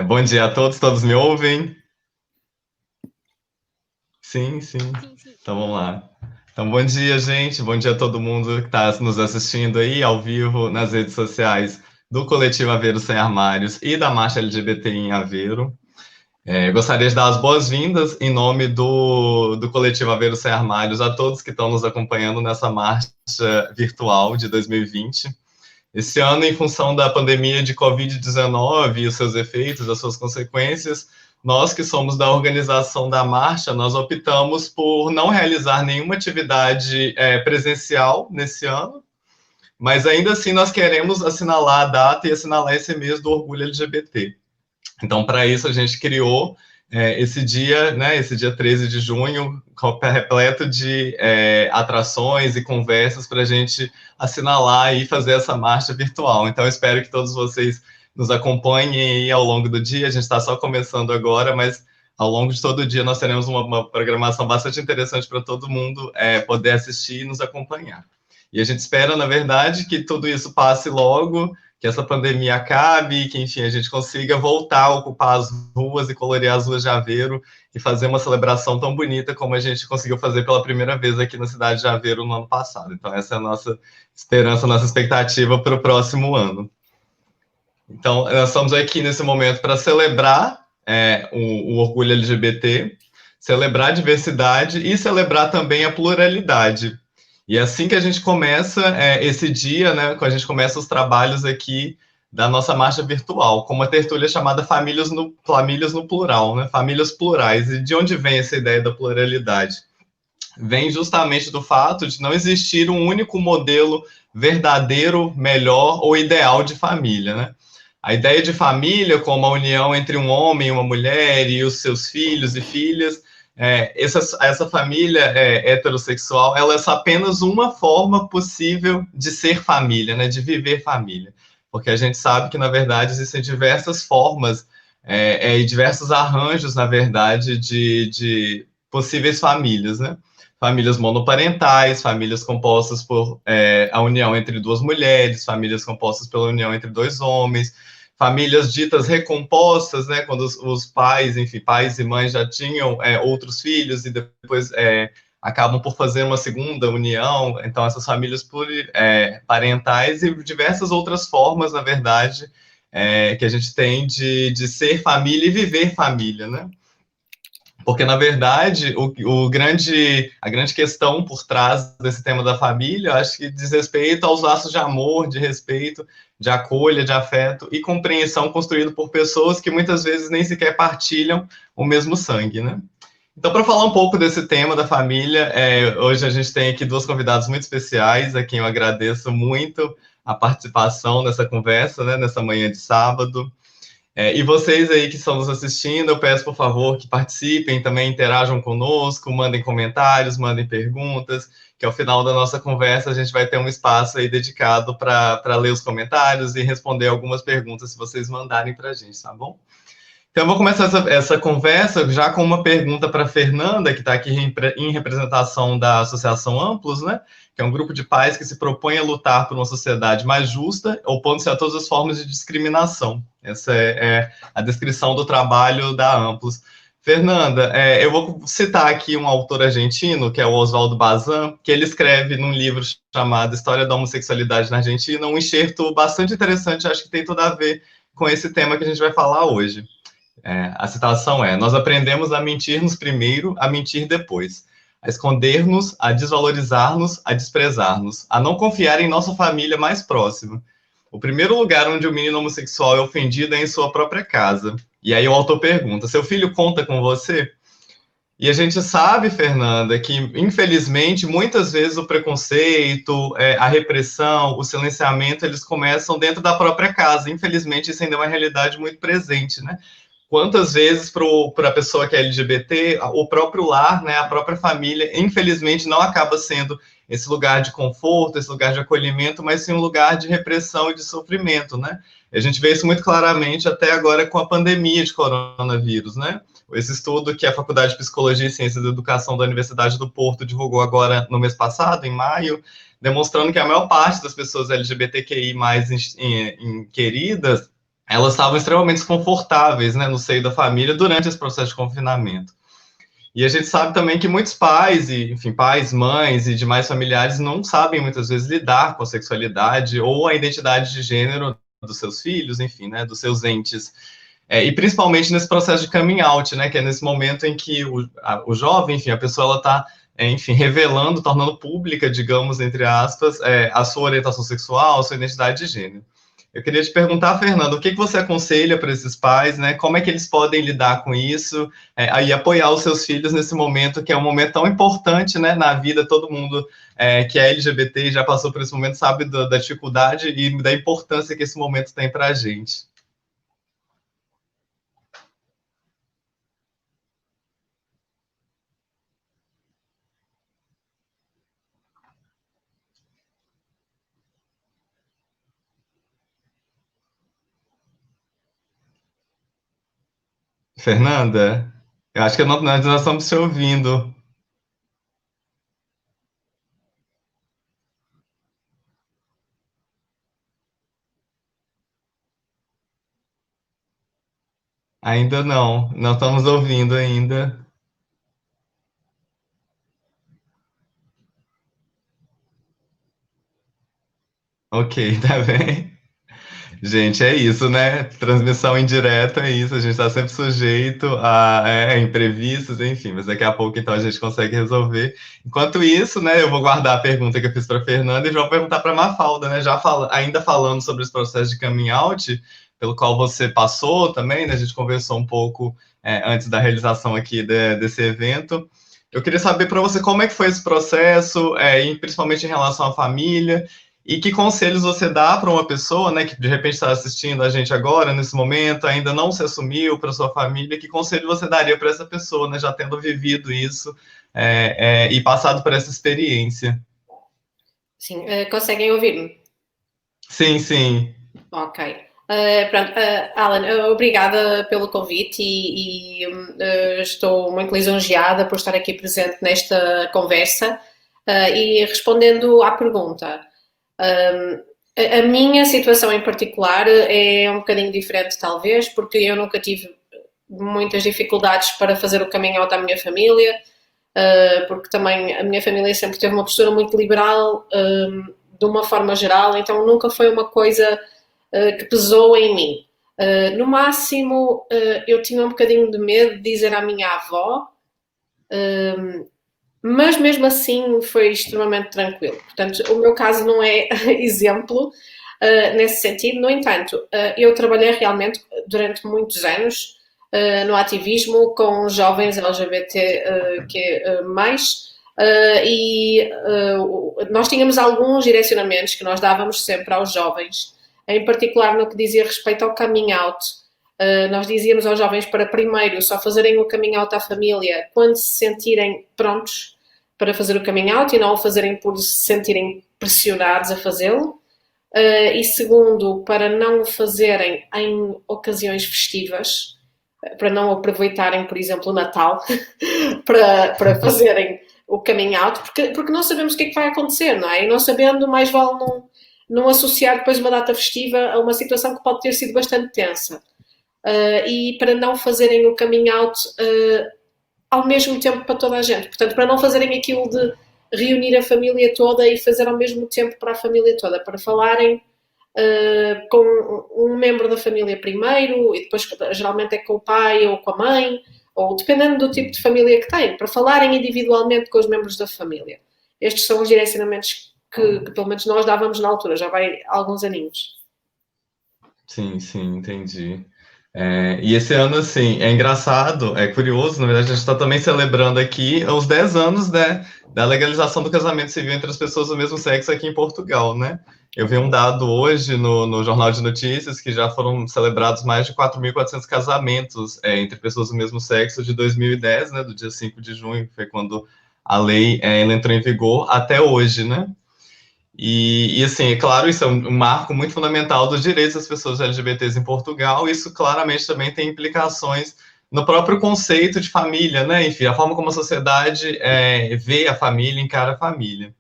Bom dia a todos, todos me ouvem? Sim, sim. Sim, sim. Então vamos lá. Então, bom dia, gente. Bom dia a todo mundo que está nos assistindo aí ao vivo nas redes sociais do Coletivo Aveiro Sem Armários e da Marcha LGBT em Aveiro. Gostaria de dar as boas-vindas em nome do Coletivo Aveiro Sem Armários a todos que estão nos acompanhando nessa marcha virtual de 2020. Esse ano, em função da pandemia de Covid-19 e os seus efeitos, as suas consequências, nós que somos da organização da marcha, nós optamos por não realizar nenhuma atividade presencial nesse ano, mas ainda assim nós queremos assinalar a data e assinalar esse mês do orgulho LGBT. Então, para isso, a gente criou esse dia, né, esse dia 13 de junho, repleto de atrações e conversas para a gente assinalar e fazer essa marcha virtual. Então, espero que todos vocês nos acompanhem aí ao longo do dia. A gente está só começando agora, mas ao longo de todo o dia nós teremos uma programação bastante interessante para todo mundo poder assistir e nos acompanhar. E a gente espera, na verdade, que tudo isso passe logo, que essa pandemia acabe, que, enfim, a gente consiga voltar a ocupar as ruas e colorear as ruas de Aveiro e fazer uma celebração tão bonita como a gente conseguiu fazer pela primeira vez aqui na cidade de Aveiro no ano passado. Então, essa é a nossa esperança, a nossa expectativa para o próximo ano. Então, nós estamos aqui nesse momento para celebrar o orgulho LGBT, celebrar a diversidade e celebrar também a pluralidade. E é assim que a gente começa esse dia, né, quando a gente começa os trabalhos aqui da nossa marcha virtual, com uma tertúlia chamada Famílias no Plural, né, Famílias Plurais. E de onde vem essa ideia da pluralidade? Vem justamente do fato de não existir um único modelo verdadeiro, melhor ou ideal de família, né? A ideia de família como a união entre um homem e uma mulher e os seus filhos e filhas, essa família heterossexual, ela é só apenas uma forma possível de ser família, né, de viver família. Porque a gente sabe que, na verdade, existem diversas formas e diversos arranjos, na verdade, de possíveis famílias, né? Famílias monoparentais, famílias compostas por a união entre duas mulheres, famílias compostas pela união entre dois homens, famílias ditas recompostas, né, quando os pais, enfim, pais e mães já tinham outros filhos e depois acabam por fazer uma segunda união. Então, essas famílias parentais e diversas outras formas, na verdade, que a gente tem de ser família e viver família, né? Porque, na verdade, a grande questão por trás desse tema da família, acho que diz respeito aos laços de amor, de respeito, de acolha, de afeto e compreensão construído por pessoas que muitas vezes nem sequer partilham o mesmo sangue, né? Então, para falar um pouco desse tema da família, hoje a gente tem aqui duas convidadas muito especiais, a quem eu agradeço muito a participação nessa conversa, né, nessa manhã de sábado. E vocês aí que estão nos assistindo, eu peço, por favor, que participem, também interajam conosco, mandem comentários, mandem perguntas, que ao final da nossa conversa a gente vai ter um espaço aí dedicado para ler os comentários e responder algumas perguntas se vocês mandarem para a gente, tá bom? Então, eu vou começar essa conversa já com uma pergunta para a Fernanda, que está aqui em representação da Associação Amplos, né? Que é um grupo de pais que se propõe a lutar por uma sociedade mais justa, opondo-se a todas as formas de discriminação. Essa é a descrição do trabalho da Amplos. Fernanda, eu vou citar aqui um autor argentino, que é o Oswaldo Bazan, que ele escreve num livro chamado História da Homossexualidade na Argentina, um enxerto bastante interessante, acho que tem tudo a ver com esse tema que a gente vai falar hoje. A citação é: nós aprendemos a mentir-nos primeiro, a mentir depois, a esconder-nos, a desvalorizar-nos, a desprezar-nos, a não confiar em nossa família mais próxima. O primeiro lugar onde o menino homossexual é ofendido é em sua própria casa. E aí o autor pergunta: seu filho conta com você? E a gente sabe, Fernanda, que, infelizmente, muitas vezes o preconceito, a repressão, o silenciamento, eles começam dentro da própria casa. Infelizmente, isso ainda é uma realidade muito presente, né? Quantas vezes para a pessoa que é LGBT, o próprio lar, né, a própria família, infelizmente, não acaba sendo esse lugar de conforto, esse lugar de acolhimento, mas sim um lugar de repressão e de sofrimento, né? A gente vê isso muito claramente até agora com a pandemia de coronavírus, né? Esse estudo que a Faculdade de Psicologia e Ciências da Educação da Universidade do Porto divulgou agora no mês passado, em maio, demonstrando que a maior parte das pessoas LGBTQI mais queridas, elas estavam extremamente desconfortáveis, né, no seio da família durante esse processo de confinamento. E a gente sabe também que muitos pais, e, enfim, pais, mães e demais familiares não sabem muitas vezes lidar com a sexualidade ou a identidade de gênero dos seus filhos, enfim, né, dos seus entes. E principalmente nesse processo de coming out, né, que é nesse momento em que o jovem, enfim, a pessoa ela está, enfim, revelando, tornando pública, digamos, entre aspas, a sua orientação sexual, a sua identidade de gênero. Eu queria te perguntar, Fernando, o que você aconselha para esses pais, né? Como é que eles podem lidar com isso, e apoiar os seus filhos nesse momento, que é um momento tão importante, né, na vida, todo mundo que é LGBT e já passou por esse momento sabe da dificuldade e da importância que esse momento tem para a gente. Fernanda, eu acho que nós estamos te ouvindo. Ainda não estamos ouvindo ainda. Ok, tá bem. Gente, é isso, né? Transmissão indireta é isso, a gente está sempre sujeito a imprevistos, enfim, mas daqui a pouco então a gente consegue resolver. Enquanto isso, né, eu vou guardar a pergunta que eu fiz para a Fernanda e vou perguntar para a Mafalda, né? Ainda falando sobre esse processo de coming out, pelo qual você passou também, né? A gente conversou um pouco antes da realização aqui desse evento. Eu queria saber para você como é que foi esse processo, e principalmente em relação à família. E que conselhos você dá para uma pessoa, né, que de repente está assistindo a gente agora, nesse momento, ainda não se assumiu para sua família, que conselho você daria para essa pessoa, né, já tendo vivido isso e passado por essa experiência? Sim, conseguem ouvir-me? Sim, sim. Ok. Pronto, Alan, obrigada pelo convite estou muito lisonjeada por estar aqui presente nesta conversa. E respondendo à pergunta, a minha situação em particular é um bocadinho diferente, talvez, porque eu nunca tive muitas dificuldades para fazer o caminho out à minha família, porque também a minha família sempre teve uma postura muito liberal, de uma forma geral, então nunca foi uma coisa que pesou em mim. No máximo, eu tinha um bocadinho de medo de dizer à minha avó, mas mesmo assim foi extremamente tranquilo. Portanto, o meu caso não é exemplo nesse sentido. No entanto, eu trabalhei realmente durante muitos anos no ativismo com jovens LGBT mais. E nós tínhamos alguns direcionamentos que nós dávamos sempre aos jovens, em particular no que dizia respeito ao coming out. Nós dizíamos aos jovens para primeiro só fazerem o coming out à família quando se sentirem prontos para fazer o coming out e não o fazerem por se sentirem pressionados a fazê-lo. E segundo, para não o fazerem em ocasiões festivas, para não aproveitarem, por exemplo, o Natal para fazerem o coming out, porque não sabemos o que é que vai acontecer, não é? E não sabendo, mais vale não associar depois uma data festiva a uma situação que pode ter sido bastante tensa. E para não fazerem o coming out ao mesmo tempo para toda a gente. Portanto, para não fazerem aquilo de reunir a família toda e fazer ao mesmo tempo para a família toda, para falarem com um membro da família primeiro e depois geralmente é com o pai ou com a mãe, ou dependendo do tipo de família que têm, para falarem individualmente com os membros da família. Estes são os direcionamentos que pelo menos nós dávamos na altura, já vai há alguns aninhos. Sim, sim, entendi. E esse ano, assim, é engraçado, é curioso, na verdade, a gente está também celebrando aqui os 10 anos, né, da legalização do casamento civil entre as pessoas do mesmo sexo aqui em Portugal, né? Eu vi um dado hoje no Jornal de Notícias que já foram celebrados mais de 4.400 casamentos entre pessoas do mesmo sexo de 2010, né, do dia 5 de junho, que foi quando a lei ela entrou em vigor, até hoje, né? E assim, é claro, isso é um marco muito fundamental dos direitos das pessoas LGBTs em Portugal. Isso claramente também tem implicações no próprio conceito de família, né? Enfim, a forma como a sociedade vê a família, encara a família.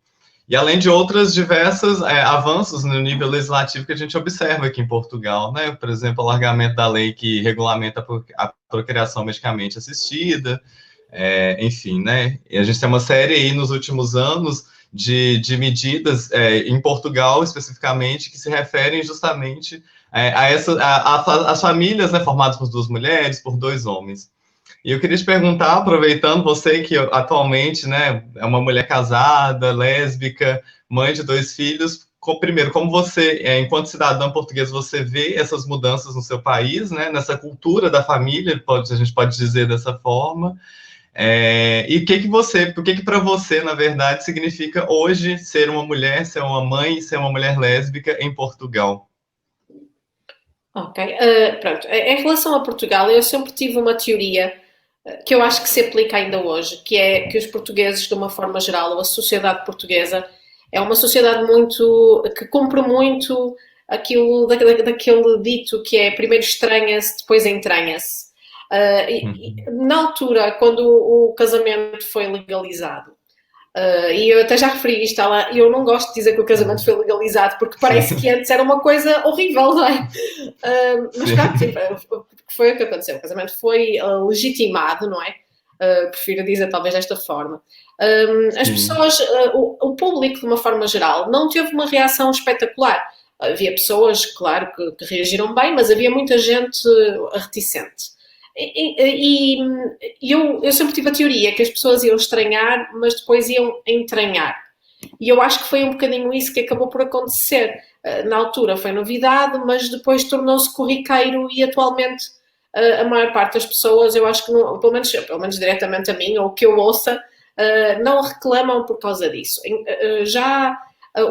E além de outras diversas avanços no nível legislativo que a gente observa aqui em Portugal, né? Por exemplo, o alargamento da lei que regulamenta a procriação medicamente assistida, enfim, né? E a gente tem uma série aí nos últimos anos de medidas em Portugal, especificamente, que se referem justamente as famílias, né, formadas por duas mulheres, por dois homens. E eu queria te perguntar, aproveitando você que atualmente, né, é uma mulher casada, lésbica, mãe de dois filhos, primeiro, como você, enquanto cidadã portuguesa, você vê essas mudanças no seu país, né, nessa cultura da família, a gente pode dizer dessa forma, e o que para você, na verdade, significa hoje ser uma mulher, ser uma mãe, ser uma mulher lésbica em Portugal? Ok, pronto. Em relação a Portugal, eu sempre tive uma teoria que eu acho que se aplica ainda hoje, que é que os portugueses, de uma forma geral, ou a sociedade portuguesa, é uma sociedade muito que cumpre muito aquilo daquele dito que é primeiro estranha-se, depois entranha-se. Na altura, quando o casamento foi legalizado, e eu até já referi isto, eu não gosto de dizer que o casamento foi legalizado, porque parece que antes era uma coisa horrível, não é? Mas pronto, sim, foi o que aconteceu. O casamento foi legitimado, não é? Prefiro dizer talvez desta forma. As pessoas, o público, de uma forma geral, não teve uma reação espetacular. Havia pessoas, claro, que reagiram bem, mas havia muita gente reticente. E eu sempre tive a teoria que as pessoas iam estranhar, mas depois iam entranhar. E eu acho que foi um bocadinho isso que acabou por acontecer. Na altura foi novidade, mas depois tornou-se corriqueiro e atualmente a maior parte das pessoas, eu acho que, não, pelo menos diretamente a mim, ou que eu ouça, não reclamam por causa disso. Já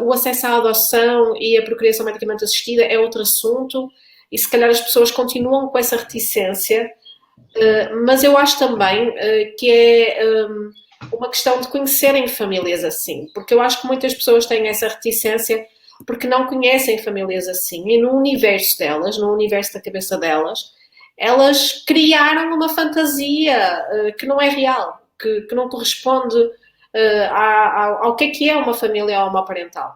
o acesso à adoção e a procriação medicamente assistida é outro assunto e se calhar as pessoas continuam com essa reticência, mas eu acho também que é uma questão de conhecerem famílias assim, porque eu acho que muitas pessoas têm essa reticência porque não conhecem famílias assim e no universo delas, no universo da cabeça delas, elas criaram uma fantasia que não é real, que não corresponde ao que é uma família homoparental,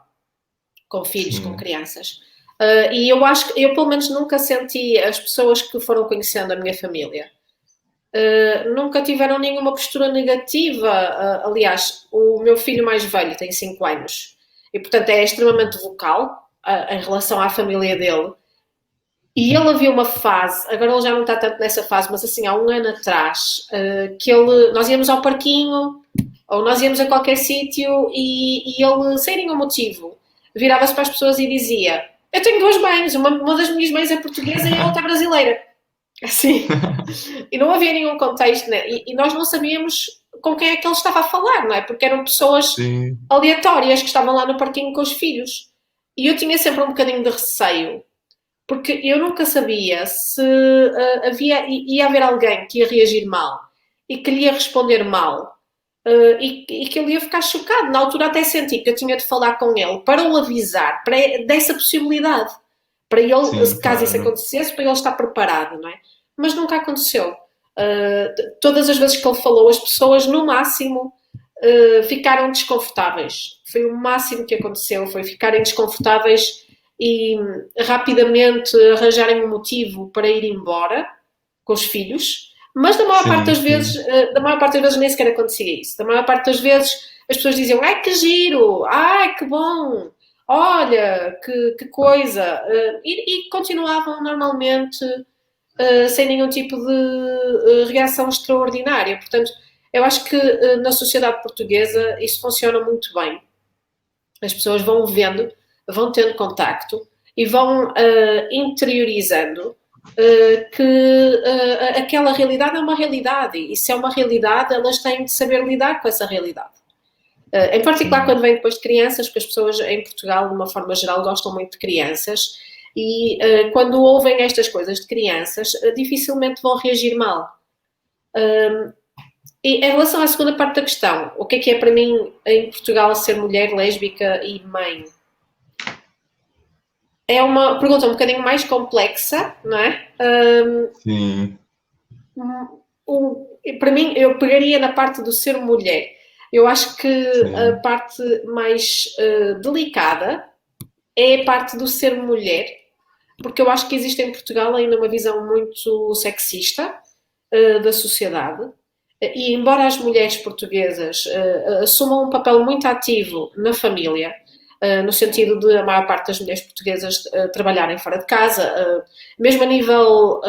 com filhos, com crianças. E eu acho que eu pelo menos nunca senti as pessoas que foram conhecendo a minha família. Nunca tiveram nenhuma postura negativa. Aliás, o meu filho mais velho tem 5 anos e, portanto, é extremamente vocal em relação à família dele. E ele havia uma fase, agora ele já não está tanto nessa fase, mas assim, há um ano atrás, que nós íamos ao parquinho ou nós íamos a qualquer sítio e ele, sem nenhum motivo, virava-se para as pessoas e dizia: eu tenho duas mães, uma das minhas mães é portuguesa e a outra é brasileira. Assim. E não havia nenhum contexto, né? E nós não sabíamos com quem é que ele estava a falar, não é? Porque eram pessoas aleatórias que estavam lá no parquinho com os filhos. E eu tinha sempre um bocadinho de receio, porque eu nunca sabia se ia haver alguém que ia reagir mal e que lhe ia responder mal. E que ele ia ficar chocado. Na altura até senti que eu tinha de falar com ele para o avisar dessa possibilidade. Para ele, caso claro, isso acontecesse, para ele estar preparado, não é? Mas nunca aconteceu. Todas as vezes que ele falou, as pessoas, no máximo, ficaram desconfortáveis. Foi o máximo que aconteceu, foi ficarem desconfortáveis e rapidamente arranjarem um motivo para ir embora com os filhos. Mas da maior parte das vezes nem sequer acontecia isso. Da maior parte das vezes as pessoas diziam: ai que giro, ai que bom, olha que coisa, e continuavam normalmente sem nenhum tipo de reação extraordinária. Portanto, eu acho que na sociedade portuguesa isso funciona muito bem. As pessoas vão vendo, vão tendo contacto e vão interiorizando que aquela realidade é uma realidade e se é uma realidade elas têm de saber lidar com essa realidade. Em particular quando vem depois de crianças, porque as pessoas em Portugal de uma forma geral gostam muito de crianças e quando ouvem estas coisas de crianças dificilmente vão reagir mal. E em relação à segunda parte da questão, o que é para mim em Portugal ser mulher, lésbica e mãe? É uma pergunta um bocadinho mais complexa, não é? Sim. Para mim, eu pegaria na parte do ser mulher. Eu acho que a sim, parte mais delicada é a parte do ser mulher, porque eu acho que existe em Portugal ainda uma visão muito sexista da sociedade. E embora as mulheres portuguesas assumam um papel muito ativo na família, no sentido de a maior parte das mulheres portuguesas trabalharem fora de casa, mesmo a nível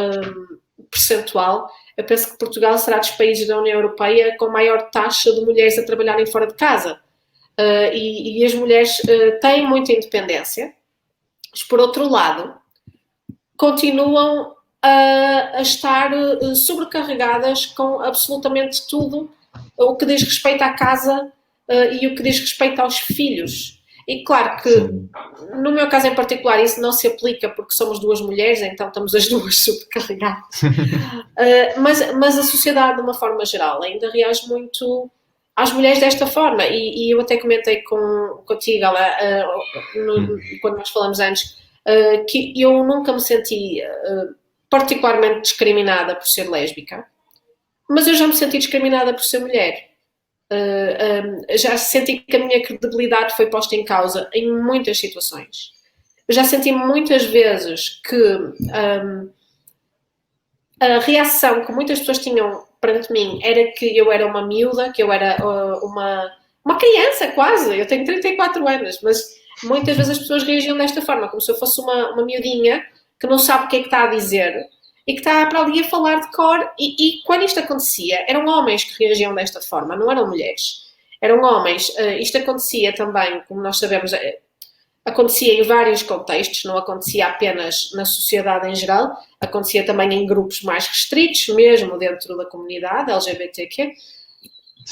percentual, eu penso que Portugal será dos países da União Europeia com maior taxa de mulheres a trabalharem fora de casa. E as mulheres têm muita independência, mas por outro lado, continuam a estar sobrecarregadas com absolutamente tudo o que diz respeito à casa e o que diz respeito aos filhos. E claro que sim, no meu caso em particular isso não se aplica porque somos duas mulheres, então estamos as duas sobrecarregadas. Mas a sociedade, de uma forma geral, ainda reage muito às mulheres desta forma. E eu até comentei contigo, quando nós falamos antes, que eu nunca me senti particularmente discriminada por ser lésbica, mas eu já me senti discriminada por ser mulher. Já senti que a minha credibilidade foi posta em causa em muitas situações. Eu já senti muitas vezes que a reação que muitas pessoas tinham perante mim era que eu era uma miúda, que eu era uma criança quase. Eu tenho 34 anos, mas muitas vezes as pessoas reagiam desta forma, como se eu fosse uma miudinha que não sabe o que é que está a dizer e que está para ali a falar de cor. E quando isto acontecia, eram homens que reagiam desta forma, não eram mulheres. Eram homens. Isto acontecia também, como nós sabemos, acontecia em vários contextos, não acontecia apenas na sociedade em geral, acontecia também em grupos mais restritos, mesmo dentro da comunidade LGBTQ,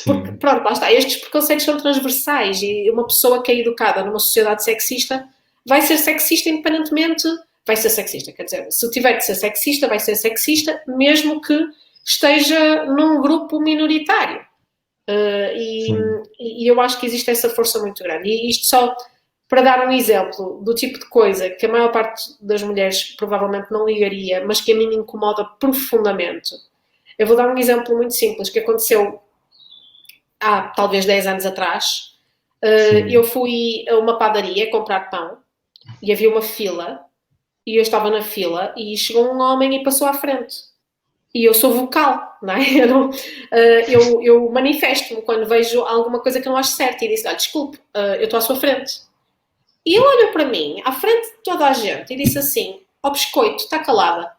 porque, sim, pronto, lá está, estes preconceitos são transversais e uma pessoa que é educada numa sociedade sexista vai ser sexista independentemente, vai ser sexista, quer dizer, se tiver de ser sexista, vai ser sexista, mesmo que esteja num grupo minoritário. sim, E eu acho que existe essa força muito grande. E isto só para dar um exemplo do tipo de coisa que a maior parte das mulheres provavelmente não ligaria, mas que a mim me incomoda profundamente. Eu vou dar um exemplo muito simples que aconteceu há talvez 10 anos atrás. Eu sim, fui a uma padaria comprar pão e havia uma fila e eu estava na fila e chegou um homem e passou à frente. E eu sou vocal, não é? Eu manifesto-me quando vejo alguma coisa que não acho certa e disse: desculpe, eu estou à sua frente. E ele olhou para mim, à frente de toda a gente, e disse assim: ó biscoito, está calada.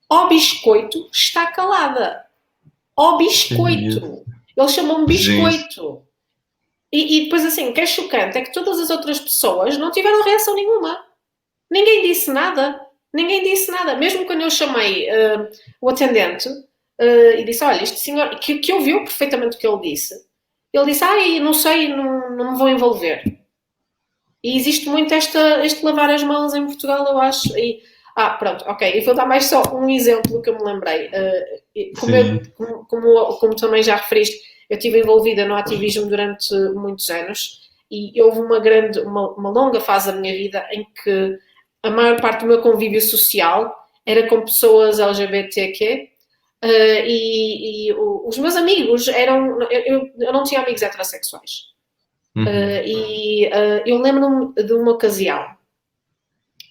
Ó biscoito, está calada. Ó que isso. biscoito. Ele chamou-me Gente, biscoito. E depois, assim, o que é chocante é que todas as outras pessoas não tiveram reação nenhuma. Ninguém disse nada. Ninguém disse nada. Mesmo quando eu chamei o atendente e disse: olha, este senhor, que ouviu perfeitamente o que ele disse, ele disse: ai, não sei, não me vou envolver. E existe muito este lavar as mãos em Portugal, eu acho. Pronto, ok. E vou dar mais só um exemplo que eu me lembrei. sim, Como também já referiste, eu estive envolvida no ativismo durante muitos anos e houve uma longa fase da minha vida em que a maior parte do meu convívio social era com pessoas LGBTQ. Os meus amigos eram. Eu não tinha amigos heterossexuais. uhum, Eu lembro-me de uma ocasião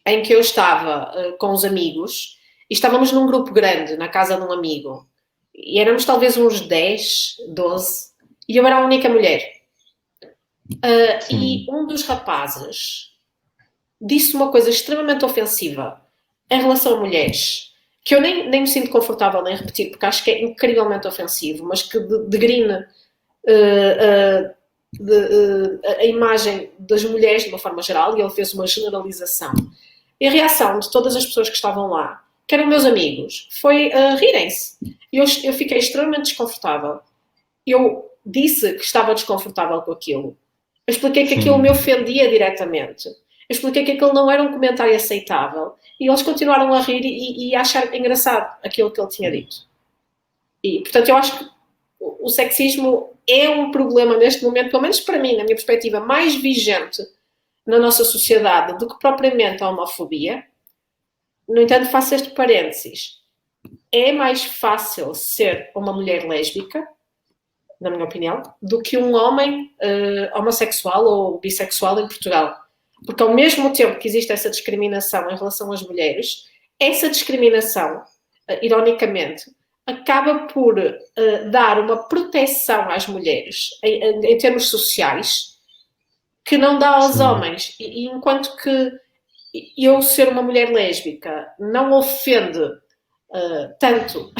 em que eu estava com os amigos e estávamos num grupo grande na casa de um amigo e éramos talvez uns 10, 12 e eu era a única mulher. E sim, um dos rapazes disse uma coisa extremamente ofensiva em relação a mulheres que eu nem me sinto confortável em repetir porque acho que é incrivelmente ofensivo, mas que degrina a imagem das mulheres de uma forma geral e ele fez uma generalização. E a reação de todas as pessoas que estavam lá, que eram meus amigos, foi rirem-se. Eu fiquei extremamente desconfortável. Eu disse que estava desconfortável com aquilo. Eu expliquei que aquilo me sim, ofendia diretamente. Eu expliquei que aquilo não era um comentário aceitável. E eles continuaram a rir e a achar engraçado aquilo que ele tinha dito. E, portanto, eu acho que o sexismo é um problema neste momento, pelo menos para mim, na minha perspectiva, mais vigente na nossa sociedade do que propriamente a homofobia. No entanto, faço este parênteses. É mais fácil ser uma mulher lésbica na minha opinião, do que um homem homossexual ou bissexual em Portugal. Porque ao mesmo tempo que existe essa discriminação em relação às mulheres, essa discriminação, ironicamente, acaba por dar uma proteção às mulheres em termos sociais que não dá aos Sim, homens. E enquanto que eu ser uma mulher lésbica não ofende tanto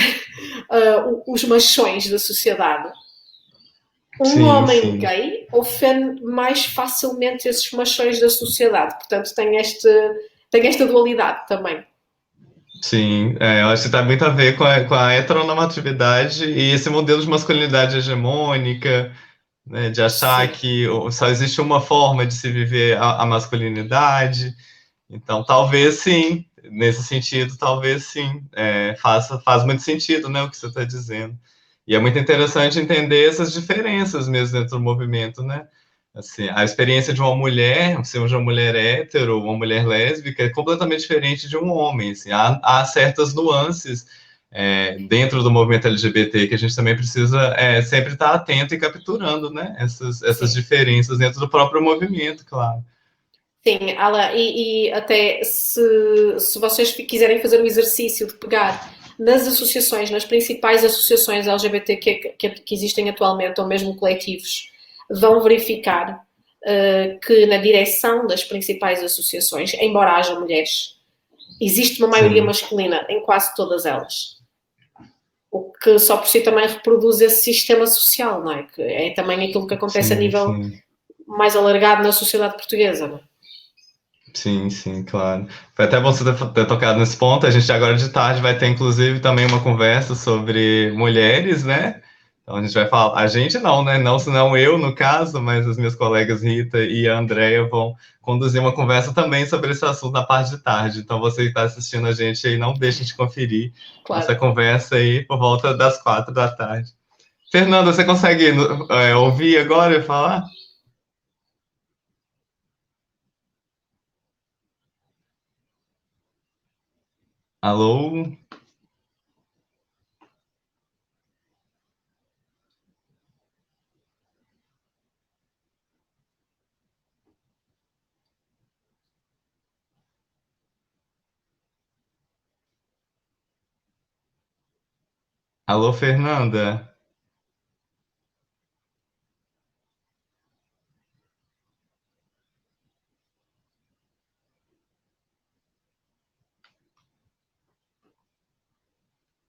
os machões da sociedade, um sim, homem sim. gay ofende mais facilmente esses machões da sociedade. Portanto, tem esta dualidade também. Sim, eu acho que tem muito a ver com a heteronormatividade e esse modelo de masculinidade hegemônica, né, de achar Sim, que só existe uma forma de se viver a masculinidade. Então, talvez sim, nesse sentido, talvez sim, faz muito sentido, né, o que você está dizendo. E é muito interessante entender essas diferenças mesmo dentro do movimento, né? Assim, a experiência de uma mulher, seja uma mulher hétero, uma mulher lésbica, é completamente diferente de um homem. Assim, há certas nuances dentro do movimento LGBT que a gente também precisa sempre estar atento e capturando, né? Essas sim. diferenças dentro do próprio movimento, claro. Sim, Ala, e até se vocês quiserem fazer o exercício de pegar nas associações, nas principais associações LGBT que existem atualmente, ou mesmo coletivos, vão verificar que na direção das principais associações, embora haja mulheres, existe uma maioria Sim, masculina em quase todas elas. O que só por si também reproduz esse sistema social, não é? Que é também aquilo que acontece a sim, nível sim. mais alargado na sociedade portuguesa, não é? Sim, sim, claro. Foi até bom você ter tocado nesse ponto. A gente agora de tarde vai ter, inclusive, também uma conversa sobre mulheres, né? Então a gente vai falar. A gente não, né? Não, senão eu, no caso, mas as minhas colegas Rita e a Andrea vão conduzir uma conversa também sobre esse assunto na parte de tarde. Então você que está assistindo a gente aí, não deixe de conferir nossa Claro. conversa aí por volta das 4 da tarde. Fernanda, você consegue ouvir agora e falar? Alô? Alô, Fernanda?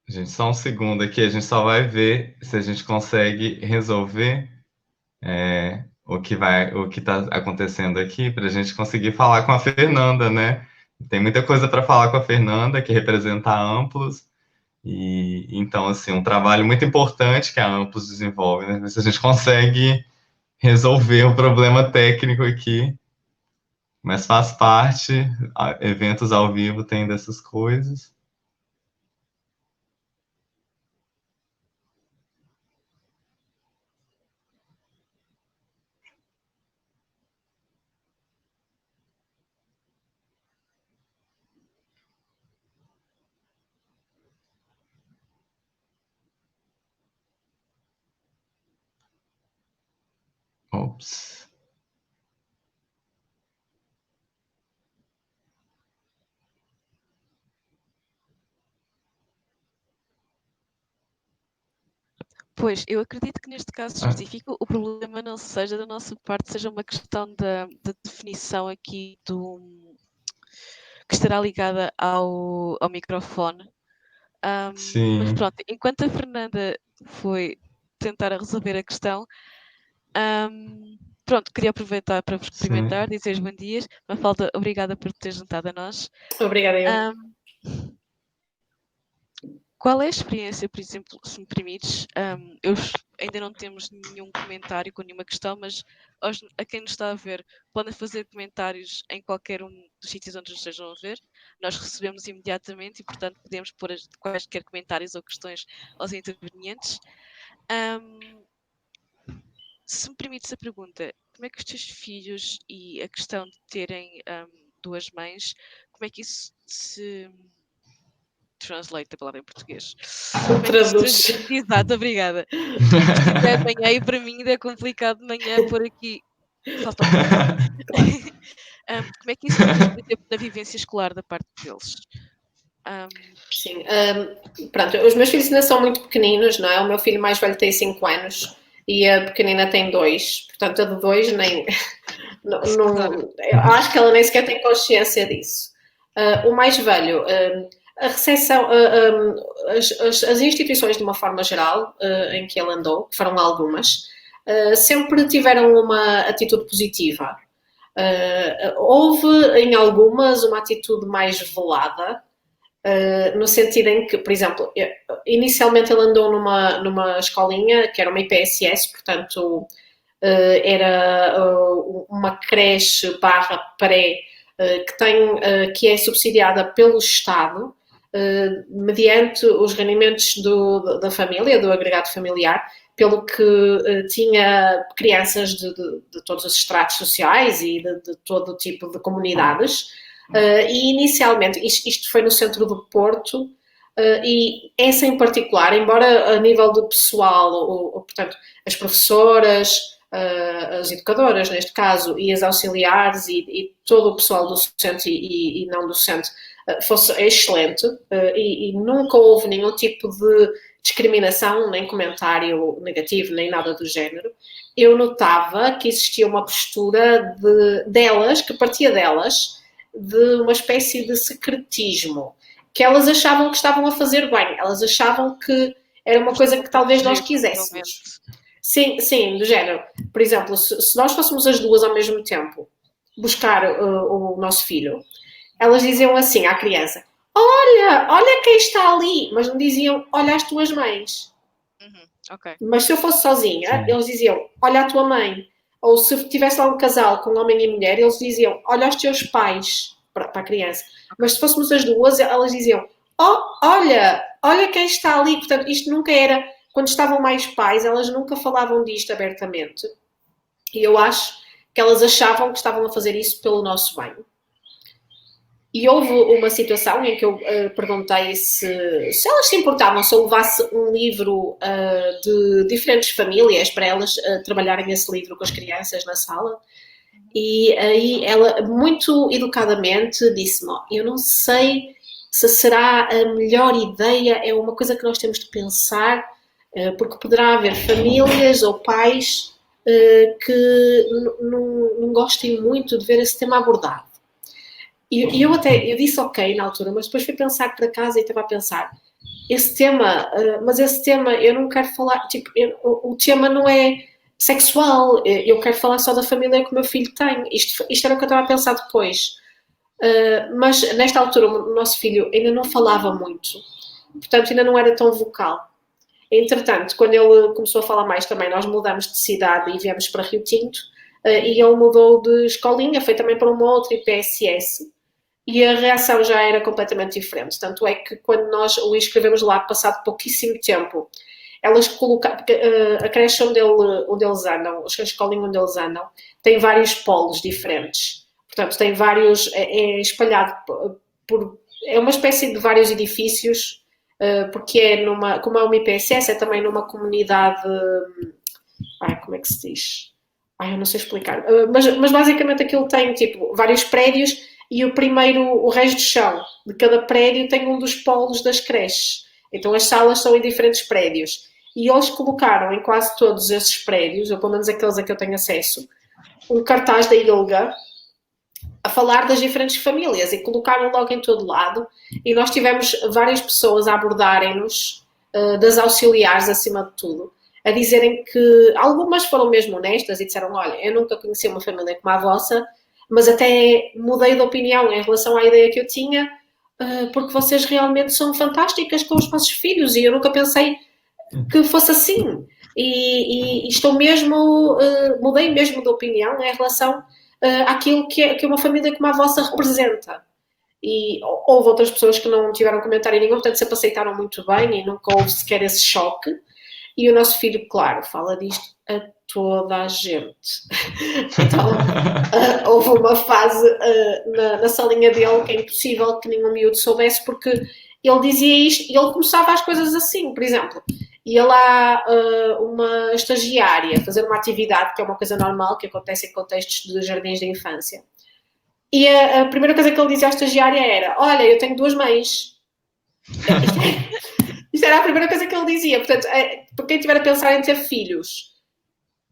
Gente, só um segundo aqui, a gente só vai ver se a gente consegue resolver o que está acontecendo aqui para a gente conseguir falar com a Fernanda, né? Tem muita coisa para falar com a Fernanda, que representa a Amplos, e então, assim, um trabalho muito importante que a Amplos desenvolve, né? Ver se a gente consegue resolver o problema técnico aqui, mas faz parte, eventos ao vivo tem dessas coisas. Ops. Pois, eu acredito que neste caso Ah, específico o problema não seja da nossa parte, seja uma questão da definição aqui que estará ligada ao microfone. Mas sim. pronto, enquanto a Fernanda foi tentar resolver a questão, pronto, queria aproveitar para vos Sim. cumprimentar, dizer bom dias. Mafalda, obrigada por ter juntado a nós. Obrigada, eu. Ahm, Qual é a experiência, por exemplo, se me permites? Ainda não temos nenhum comentário com nenhuma questão, mas a quem nos está a ver, podem fazer comentários em qualquer um dos sítios onde nos estejam a ver. Nós recebemos imediatamente e, portanto, podemos pôr quaisquer comentários ou questões aos intervenientes. Se me permites a pergunta, como é que os teus filhos e a questão de terem duas mães, como é que isso te translate a palavra em português. Traduz. Exato, obrigada. Isto é de manhã e para mim ainda é complicado de manhã por aqui. Falta como é que isso traduz, por exemplo, na vivência escolar da parte deles? Sim, pronto, os meus filhos ainda são muito pequeninos, não é? O meu filho mais velho tem 5 anos e a pequenina tem 2, portanto a de 2 nem... eu acho que ela nem sequer tem consciência disso. O mais velho, a recepção, as instituições de uma forma geral em que ele andou, que foram algumas, sempre tiveram uma atitude positiva. Houve em algumas uma atitude mais velada, no sentido em que, por exemplo, inicialmente ele andou numa escolinha que era uma IPSS, portanto era uma creche /pré que é subsidiada pelo Estado mediante os rendimentos da família, do agregado familiar, pelo que tinha crianças de todos os estratos sociais e de todo o tipo de comunidades. E inicialmente, isto foi no centro do Porto, e essa em particular, embora a nível do pessoal, portanto, as professoras, as educadoras neste caso, e as auxiliares e todo o pessoal docente e não docente fosse excelente, e nunca houve nenhum tipo de discriminação, nem comentário negativo, nem nada do género, eu notava que existia uma postura delas, que partia delas, de uma espécie de secretismo, que elas achavam que estavam a fazer bem, elas achavam que era uma coisa que talvez nós quiséssemos. Sim, do género. Por exemplo, se nós fôssemos as duas ao mesmo tempo buscar o nosso filho, elas diziam assim à criança: olha quem está ali, mas não diziam olha as tuas mães. Okay. Mas se eu fosse sozinha, eles diziam olha a tua mãe. Ou se tivesse lá um casal com homem e mulher, eles diziam olha os teus pais, para a criança. Mas se fôssemos as duas, elas diziam olha quem está ali. Portanto, isto nunca era, quando estavam mais pais, elas nunca falavam disto abertamente. E eu acho que elas achavam que estavam a fazer isso pelo nosso bem. E houve uma situação em que eu perguntei se elas se importavam se eu levasse um livro de diferentes famílias para elas trabalharem esse livro com as crianças na sala. E aí ela, muito educadamente, disse-me: eu não sei se será a melhor ideia, é uma coisa que nós temos de pensar, porque poderá haver famílias ou pais que não gostem muito de ver esse tema abordado. E eu disse ok na altura, mas depois fui pensar para casa e estava a pensar, esse tema eu não quero falar, tipo, o tema não é sexual, eu quero falar só da família que o meu filho tem. Isto era o que eu estava a pensar depois. Mas nesta altura o nosso filho ainda não falava muito, portanto ainda não era tão vocal. Entretanto, quando ele começou a falar mais também, nós mudamos de cidade e viemos para Rio Tinto, e ele mudou de escolinha, foi também para uma outra IPSS, e a reação já era completamente diferente. Tanto é que quando nós o inscrevemos lá, passado pouquíssimo tempo, elas colocaram, a creche onde eles andam, a escolinha onde eles andam, tem vários polos diferentes. Portanto, tem vários, é espalhado é uma espécie de vários edifícios, porque como é uma IPSS, é também numa comunidade, como é que se diz? Eu não sei explicar. Mas basicamente aquilo tem, tipo, vários prédios e o resto do chão de cada prédio tem um dos polos das creches. Então as salas são em diferentes prédios. E eles colocaram em quase todos esses prédios, ou pelo menos aqueles a que eu tenho acesso, um cartaz da ILGA a falar das diferentes famílias e colocaram logo em todo lado. E nós tivemos várias pessoas a abordarem-nos, das auxiliares acima de tudo, a dizerem que algumas foram mesmo honestas e disseram: olha, eu nunca conheci uma família como a vossa, mas até mudei de opinião em relação à ideia que eu tinha, porque vocês realmente são fantásticas com os vossos filhos e eu nunca pensei que fosse assim. E estou mesmo, mudei mesmo de opinião em relação àquilo que uma família como a vossa representa. E houve outras pessoas que não tiveram comentário nenhum, portanto sempre aceitaram muito bem e nunca houve sequer esse choque. E o nosso filho, claro, fala disto a toda a gente. Então, houve uma fase na salinha dele que é impossível que nenhum miúdo soubesse, porque ele dizia isto, e ele começava as coisas assim, por exemplo, ia lá uma estagiária fazer uma atividade, que é uma coisa normal, que acontece em contextos de jardins de infância. E a primeira coisa que ele dizia à estagiária era: olha, eu tenho 2 mães. Isto era a primeira coisa que ele dizia. Portanto, para quem estiver a pensar em ter filhos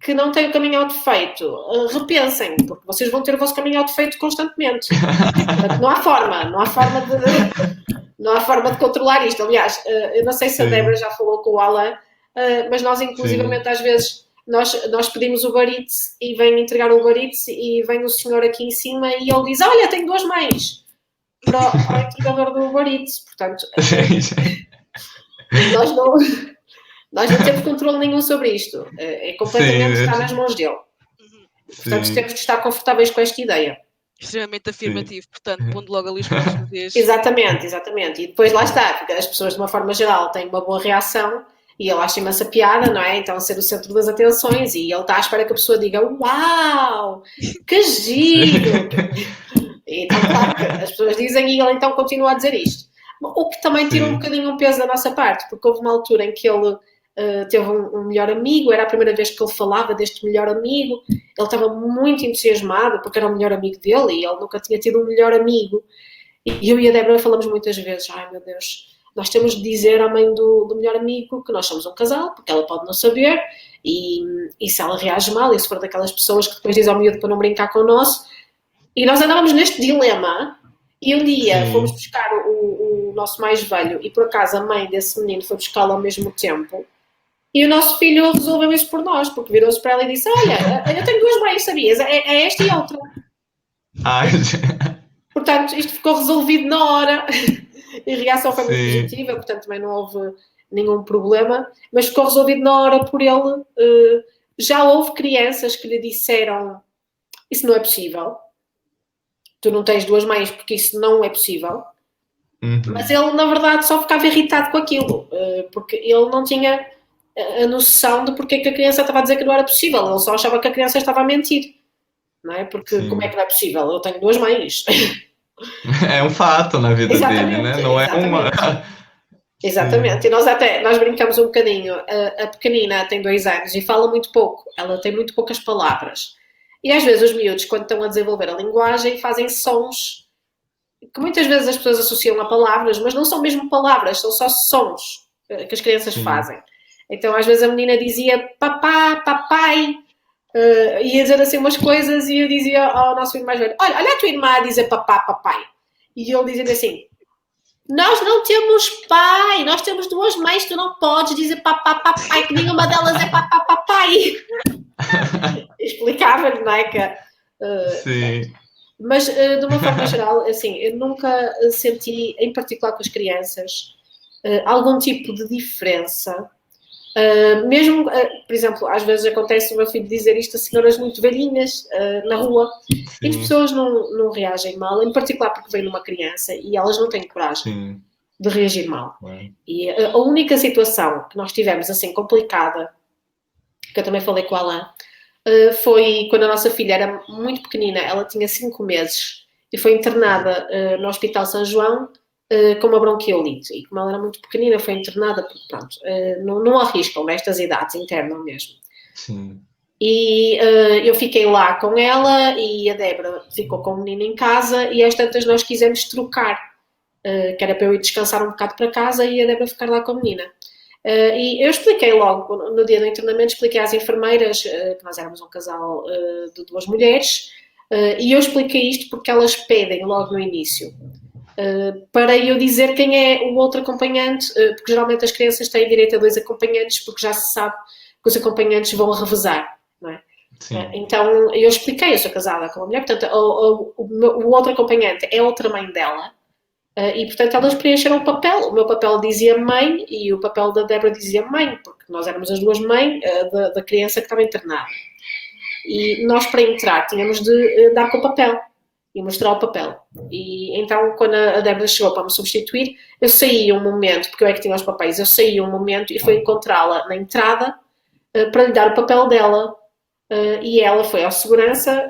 que não têm o coming out feito, repensem, porque vocês vão ter o vosso coming out feito constantemente. Portanto, não há forma de controlar isto. Aliás, eu não sei se a Débora já falou com o Alan, mas nós, inclusivamente, às vezes, nós pedimos o Uber Eats e vem entregar o Uber Eats e vem o senhor aqui em cima e ele diz: olha, tenho 2 mães, para o entregador do Uber Eats. Portanto, nós não temos controle nenhum sobre isto. É completamente está nas mãos dele. Portanto, temos de estar confortáveis com esta ideia. Extremamente afirmativo, portanto, pondo logo ali os pontos de vez. Exatamente. E depois lá está, porque as pessoas, de uma forma geral, têm uma boa reação e ele acha imensa piada, não é? Então, ser o centro das atenções e ele está à espera que a pessoa diga: uau, que giro! Então, claro, que as pessoas dizem e ele então continua a dizer isto. O que também tira um bocadinho um peso da nossa parte, porque houve uma altura em que ele teve um melhor amigo, era a primeira vez que ele falava deste melhor amigo, ele estava muito entusiasmado porque era o melhor amigo dele e ele nunca tinha tido um melhor amigo. E eu e a Débora falamos muitas vezes: ai meu Deus, nós temos de dizer à mãe do melhor amigo que nós somos um casal, porque ela pode não saber, e se ela reage mal, e se for daquelas pessoas que depois diz ao miúdo para não brincar com o nosso. E nós andávamos neste dilema, e um dia fomos buscar o nosso mais velho, e por acaso a mãe desse menino foi buscá-lo ao mesmo tempo, e o nosso filho resolveu isso por nós, porque virou-se para ela e disse: olha, eu tenho 2 mães, sabias? É esta e outra. Ai. Portanto, isto ficou resolvido na hora, e a reação foi muito positiva, portanto também não houve nenhum problema, mas ficou resolvido na hora por ele. Já houve crianças que lhe disseram: isso não é possível, tu não tens 2 mães porque isso não é possível. Mas ele, na verdade, só ficava irritado com aquilo, porque ele não tinha a noção de porque é que a criança estava a dizer que não era possível. Ele só achava que a criança estava a mentir, não é? Porque como é que não é possível? Eu tenho 2 mães. É um fato na vida dele, né? Não é uma... Exatamente. E nós brincamos um bocadinho. A pequenina tem 2 anos e fala muito pouco. Ela tem muito poucas palavras. E às vezes os miúdos, quando estão a desenvolver a linguagem, fazem sons que muitas vezes as pessoas associam a palavras, mas não são mesmo palavras, são só sons que as crianças fazem. Então, às vezes a menina dizia papá, papai, ia dizer assim umas coisas e eu dizia ao nosso filho mais velho: olha a tua irmã a dizer papá, papai. E ele dizia assim: nós não temos pai, nós temos 2 mães, tu não podes dizer papá, papai, que nenhuma delas é papá, papai. Explicava-lhe, não é? Sim. Mas, de uma forma geral, assim, eu nunca senti, em particular com as crianças, algum tipo de diferença. Mesmo, por exemplo, às vezes acontece o meu filho dizer isto a senhoras muito velhinhas na rua, e as pessoas não reagem mal, em particular porque vem numa criança e elas não têm coragem de reagir mal. E a única situação que nós tivemos assim complicada, que eu também falei com a Alain, foi quando a nossa filha era muito pequenina, ela tinha 5 meses e foi internada no Hospital São João com uma bronquiolite, e como ela era muito pequenina foi internada, porque pronto, não arriscam nestas idades, internam mesmo. E eu fiquei lá com ela e a Débora ficou com o menino em casa, e às tantas nós quisemos trocar, que era para eu ir descansar um bocado para casa e a Débora ficar lá com a menina. E eu expliquei logo, no dia do internamento, expliquei às enfermeiras que nós éramos um casal de 2 mulheres, e eu expliquei isto porque elas pedem logo no início para eu dizer quem é o outro acompanhante, porque geralmente as crianças têm direito a 2 acompanhantes, porque já se sabe que os acompanhantes vão revezar, não é? Então eu expliquei: eu sou casada com uma mulher, portanto o outro acompanhante é outra mãe dela. E, portanto, elas preencheram o papel. O meu papel dizia mãe e o papel da Débora dizia mãe, porque nós éramos as 2 mães da criança que estava internada. E nós, para entrar, tínhamos de dar com o papel e mostrar o papel. E então, quando a Débora chegou para me substituir, eu saí um momento, porque eu é que tinha os papéis, eu saí um momento e fui encontrá-la na entrada para lhe dar o papel dela. E ela foi à segurança,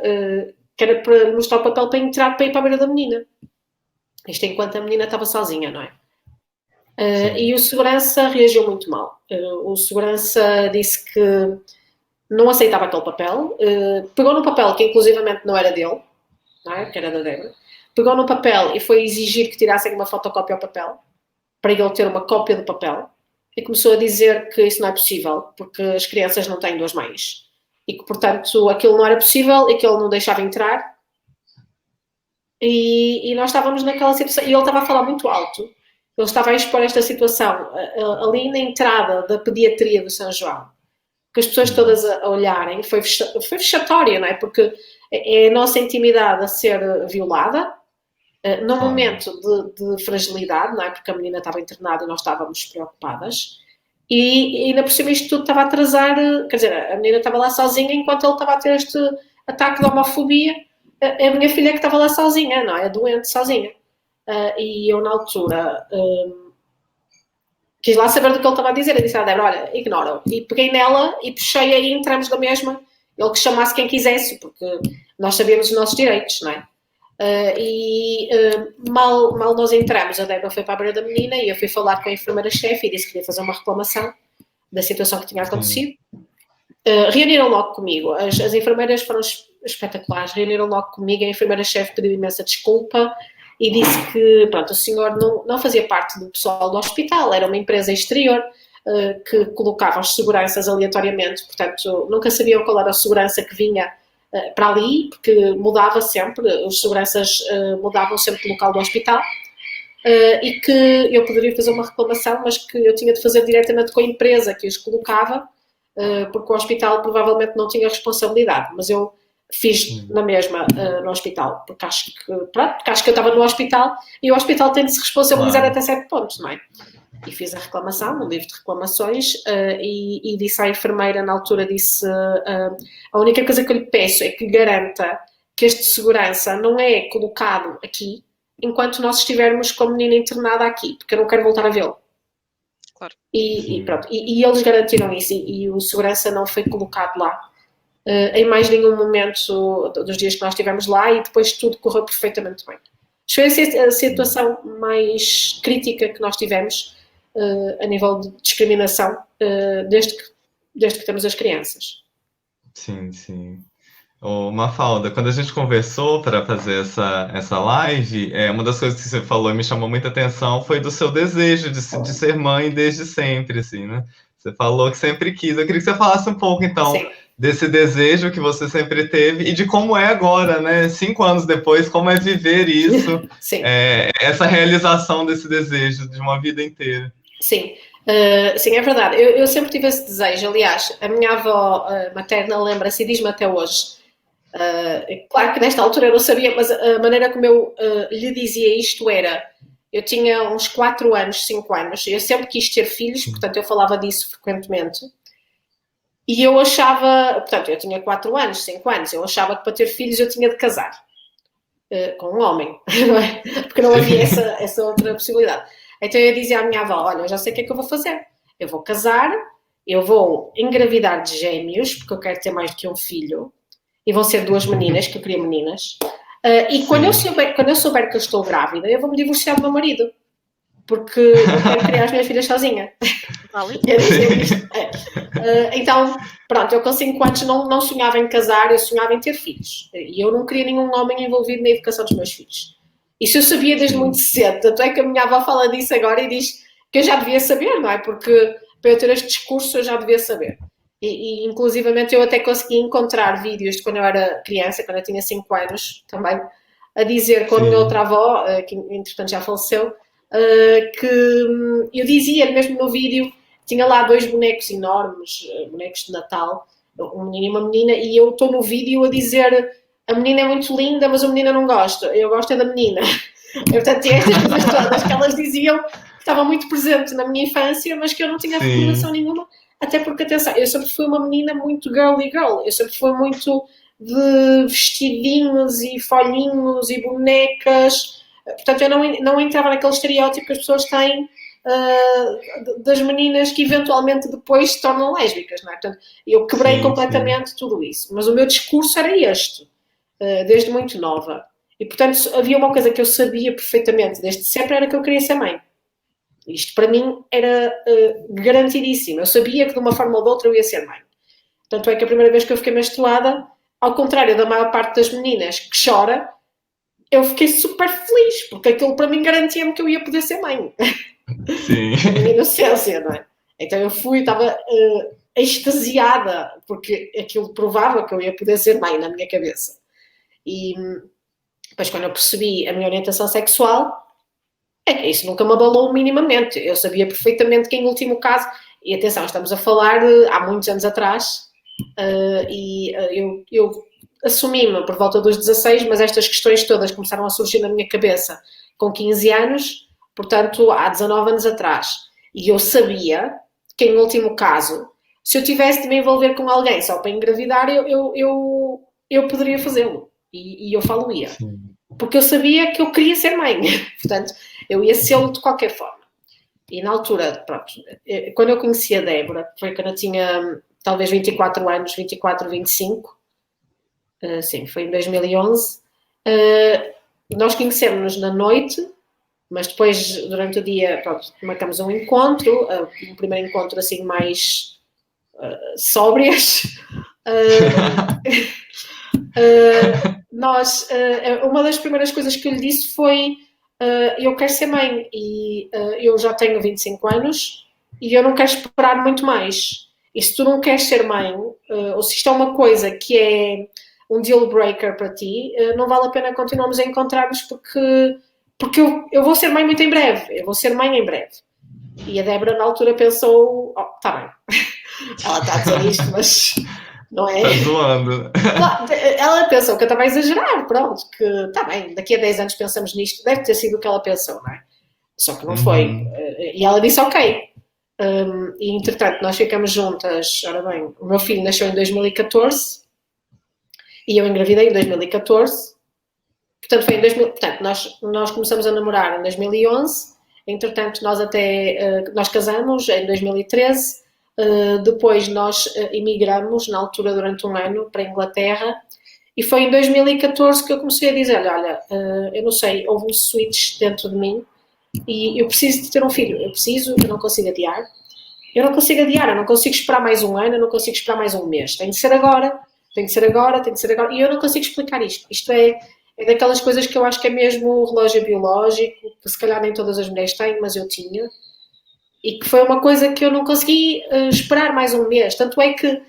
que era para mostrar o papel para entrar, para ir para a beira da menina. Isto enquanto a menina estava sozinha, não é? E o segurança reagiu muito mal. O segurança disse que não aceitava aquele papel, pegou no papel que inclusivamente não era dele, não é? Que era da Débora, pegou no papel e foi exigir que tirassem uma fotocópia ao papel, para ele ter uma cópia do papel, e começou a dizer que isso não é possível, porque as crianças não têm 2 mães, e que, portanto, aquilo não era possível e que ele não deixava entrar. E nós estávamos naquela situação, e ele estava a falar muito alto, ele estava a expor esta situação ali na entrada da pediatria do São João, que as pessoas todas a olharem, foi vexatória, não é? Porque é a nossa intimidade a ser violada, num momento de fragilidade, não é? Porque a menina estava internada e nós estávamos preocupadas, e ainda por cima isto tudo estava a atrasar, quer dizer, a menina estava lá sozinha enquanto ele estava a ter este ataque de homofobia. A minha filha que estava lá sozinha, não é? Doente, sozinha. E eu, na altura, quis lá saber do que ele estava a dizer. Eu disse à Débora, olha, ignora-o. E peguei nela e puxei-a e entramos na mesma. Ele que chamasse quem quisesse, porque nós sabíamos os nossos direitos, não é? Mal nós entramos, a Débora foi para a beira da menina e eu fui falar com a enfermeira-chefe e disse que queria fazer uma reclamação da situação que tinha acontecido. Reuniram logo comigo. As enfermeiras foram espetaculares, reuniram logo comigo, a enfermeira-chefe pediu imensa desculpa e disse que, pronto, o senhor não fazia parte do pessoal do hospital, era uma empresa exterior que colocava os seguranças aleatoriamente, portanto, nunca sabiam qual era a segurança que vinha para ali, porque mudava sempre, os seguranças mudavam sempre de local do hospital, e que eu poderia fazer uma reclamação, mas que eu tinha de fazer diretamente com a empresa que os colocava, porque o hospital provavelmente não tinha responsabilidade, mas eu fiz na mesma no hospital, porque acho que eu estava no hospital e o hospital tem de se responsabilizar até certo ponto, não é? E fiz a reclamação, no livro de reclamações, e disse à enfermeira, na altura, disse, a única coisa que eu lhe peço é que garanta que este segurança não é colocado aqui enquanto nós estivermos com a menina internada aqui, porque eu não quero voltar a vê-lo. Claro. E pronto, e eles garantiram isso, e o segurança não foi colocado lá em mais nenhum momento dos dias que nós estivemos lá, e depois tudo correu perfeitamente bem. Foi a situação mais crítica que nós tivemos a nível de discriminação desde que temos as crianças. Sim, sim. Ô, Mafalda, quando a gente conversou para fazer essa live, uma das coisas que você falou e me chamou muita atenção foi do seu desejo de ser mãe desde sempre, assim, né? Você falou que sempre quis. Eu queria que você falasse um pouco, então, Sim. desse desejo que você sempre teve e de como é agora, né? 5 anos depois, como é viver isso, essa realização desse desejo de uma vida inteira. Sim. Sim, é verdade. Eu sempre tive esse desejo. Aliás, a minha avó materna lembra-se e diz-me até hoje. Claro que nesta altura eu não sabia, mas a maneira como eu lhe dizia isto era... Eu tinha uns 4 anos, 5 anos. Eu sempre quis ter filhos, portanto eu falava disso frequentemente. E eu achava... Portanto, eu tinha 4 anos, 5 anos. Eu achava que para ter filhos eu tinha de casar. Com um homem, não é? Porque não havia essa outra possibilidade. Então eu dizia à minha avó, olha, eu já sei o que é que eu vou fazer. Eu vou casar, eu vou engravidar de gêmeos, porque eu quero ter mais do que um filho, e vão ser 2 meninas, que eu queria meninas. E quando eu souber que eu estou grávida, eu vou me divorciar do meu marido, porque eu quero criar as minhas filhas sozinha. Eu dizia isto. Então, pronto, eu com 5 anos não sonhava em casar, eu sonhava em ter filhos. E eu não queria nenhum homem envolvido na educação dos meus filhos. Isso eu sabia desde muito cedo, tanto é que a minha avó fala disso agora e diz que eu já devia saber, não é? Porque para eu ter este discurso eu já devia saber. E inclusivamente eu até consegui encontrar vídeos de quando eu era criança, quando eu tinha 5 anos também, a dizer com a minha outra avó, que entretanto já faleceu, que eu dizia mesmo no vídeo, tinha lá 2 bonecos enormes, bonecos de Natal, um menino e uma menina, e eu estou no vídeo a dizer... A menina é muito linda, mas o menino não gosta. Eu gosto é da menina. Portanto, tinha estas coisas todas que elas diziam que estava muito presente na minha infância, mas que eu não tinha recordação nenhuma. Até porque, atenção, eu sempre fui uma menina muito girly girl. Eu sempre fui muito de vestidinhos e folhinhos e bonecas. Portanto, eu não entrava naquele estereótipo que as pessoas têm das meninas que eventualmente depois se tornam lésbicas, não é? Portanto, eu quebrei completamente tudo isso. Mas o meu discurso era este. Desde muito nova. E, portanto, havia uma coisa que eu sabia perfeitamente desde sempre, era que eu queria ser mãe. Isto para mim era garantidíssimo. Eu sabia que de uma forma ou de outra eu ia ser mãe. Tanto é que a primeira vez que eu fiquei menstruada, ao contrário da maior parte das meninas que chora, eu fiquei super feliz, porque aquilo para mim garantia-me que eu ia poder ser mãe. Sim. A minha inocência, não é? Então eu estava extasiada, porque aquilo provava que eu ia poder ser mãe na minha cabeça. E depois, quando eu percebi a minha orientação sexual, isso nunca me abalou minimamente. Eu sabia perfeitamente que, em último caso, e atenção, estamos a falar há muitos anos atrás, eu assumi-me por volta dos 16, mas estas questões todas começaram a surgir na minha cabeça com 15 anos, portanto, há 19 anos atrás. E eu sabia que, em último caso, se eu tivesse de me envolver com alguém só para engravidar, eu poderia fazê-lo. E eu falo-ia. Porque eu sabia que eu queria ser mãe. Portanto, eu ia sê-lo de qualquer forma. E na altura, pronto, quando eu conheci a Débora, foi quando eu tinha talvez 24 anos, 24, 25, sim, foi em 2011, nós conhecemos-nos na noite, mas depois, durante o dia, pronto, marcamos um encontro, um primeiro encontro assim mais sóbrias. Uma das primeiras coisas que eu lhe disse foi eu quero ser mãe e eu já tenho 25 anos e eu não quero esperar muito mais. E se tu não queres ser mãe, ou se isto é uma coisa que é um deal breaker para ti, não vale a pena continuarmos a encontrar-nos porque eu vou ser mãe muito em breve. Eu vou ser mãe em breve. E a Débora, na altura, pensou, tá bem, ela está a dizer isto, mas não é? Tá zoando. Ela pensou que eu estava a exagerar, pronto, que está bem, daqui a 10 anos pensamos nisto, deve ter sido o que ela pensou, não é? Só que não foi. E ela disse ok. E entretanto, nós ficamos juntas, ora bem, o meu filho nasceu em 2014 e eu engravidei em 2014. Portanto, foi em 2000, portanto nós começamos a namorar em 2011, entretanto, nós casamos em 2013. Depois nós emigramos, na altura, durante um ano, para a Inglaterra, e foi em 2014 que eu comecei a dizer, olha, eu não sei, houve um switch dentro de mim, e eu preciso de ter um filho, eu não consigo adiar, eu não consigo esperar mais um ano, eu não consigo esperar mais um mês, tem de ser agora, e eu não consigo explicar isto. Isto é daquelas coisas que eu acho que é mesmo o relógio biológico, que se calhar nem todas as mulheres têm, mas eu tinha, e que foi uma coisa que eu não consegui esperar mais um mês. Tanto é que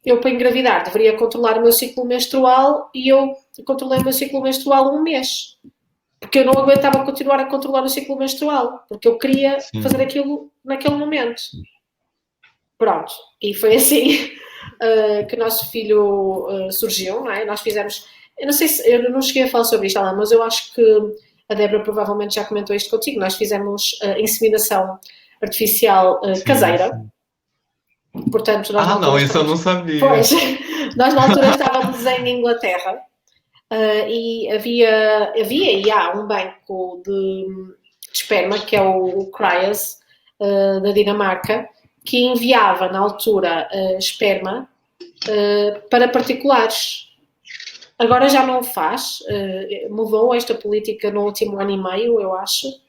eu, para engravidar, deveria controlar o meu ciclo menstrual e eu controlei o meu ciclo menstrual um mês. Porque eu não aguentava continuar a controlar o ciclo menstrual. Porque eu queria fazer aquilo naquele momento. Pronto. E foi assim que o nosso filho surgiu, não é? Nós fizemos... Eu não sei se... Eu não cheguei a falar sobre isto, Alain, mas eu acho que a Débora provavelmente já comentou isto contigo. Nós fizemos inseminação artificial caseira. Sim. Portanto, nós não, isso eu não sabia. Pois, nós na altura estávamos em Inglaterra e havia e há um banco de esperma, que é o Cryas, da Dinamarca, que enviava na altura esperma para particulares. Agora já não o faz, mudou esta política no último ano e meio, eu acho.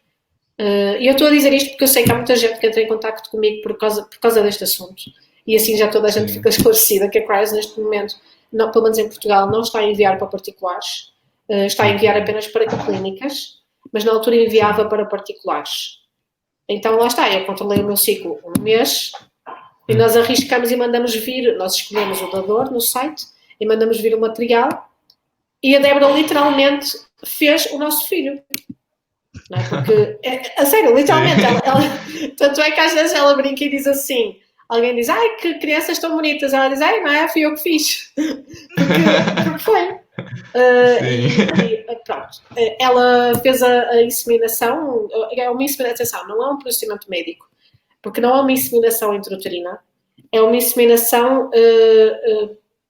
E eu estou a dizer isto porque eu sei que há muita gente que entra em contacto comigo por causa deste assunto. E assim já toda a gente fica esclarecida que a Cryas neste momento, não, pelo menos em Portugal, não está a enviar para particulares, está a enviar apenas para clínicas, mas na altura enviava para particulares. Então lá está, eu controlei o meu ciclo um mês e nós arriscamos e mandamos vir, nós escolhemos o dador no site e mandamos vir o material e a Débora literalmente fez o nosso filho. Não é? Porque, a sério, literalmente, tanto é que às vezes ela brinca e diz assim, alguém diz, ai, que crianças tão bonitas, ela diz, ai, não é, fui eu que fiz, porque foi. Pronto, ela fez a inseminação, é uma inseminação, não é um procedimento médico, porque não é uma inseminação intrauterina, é uma inseminação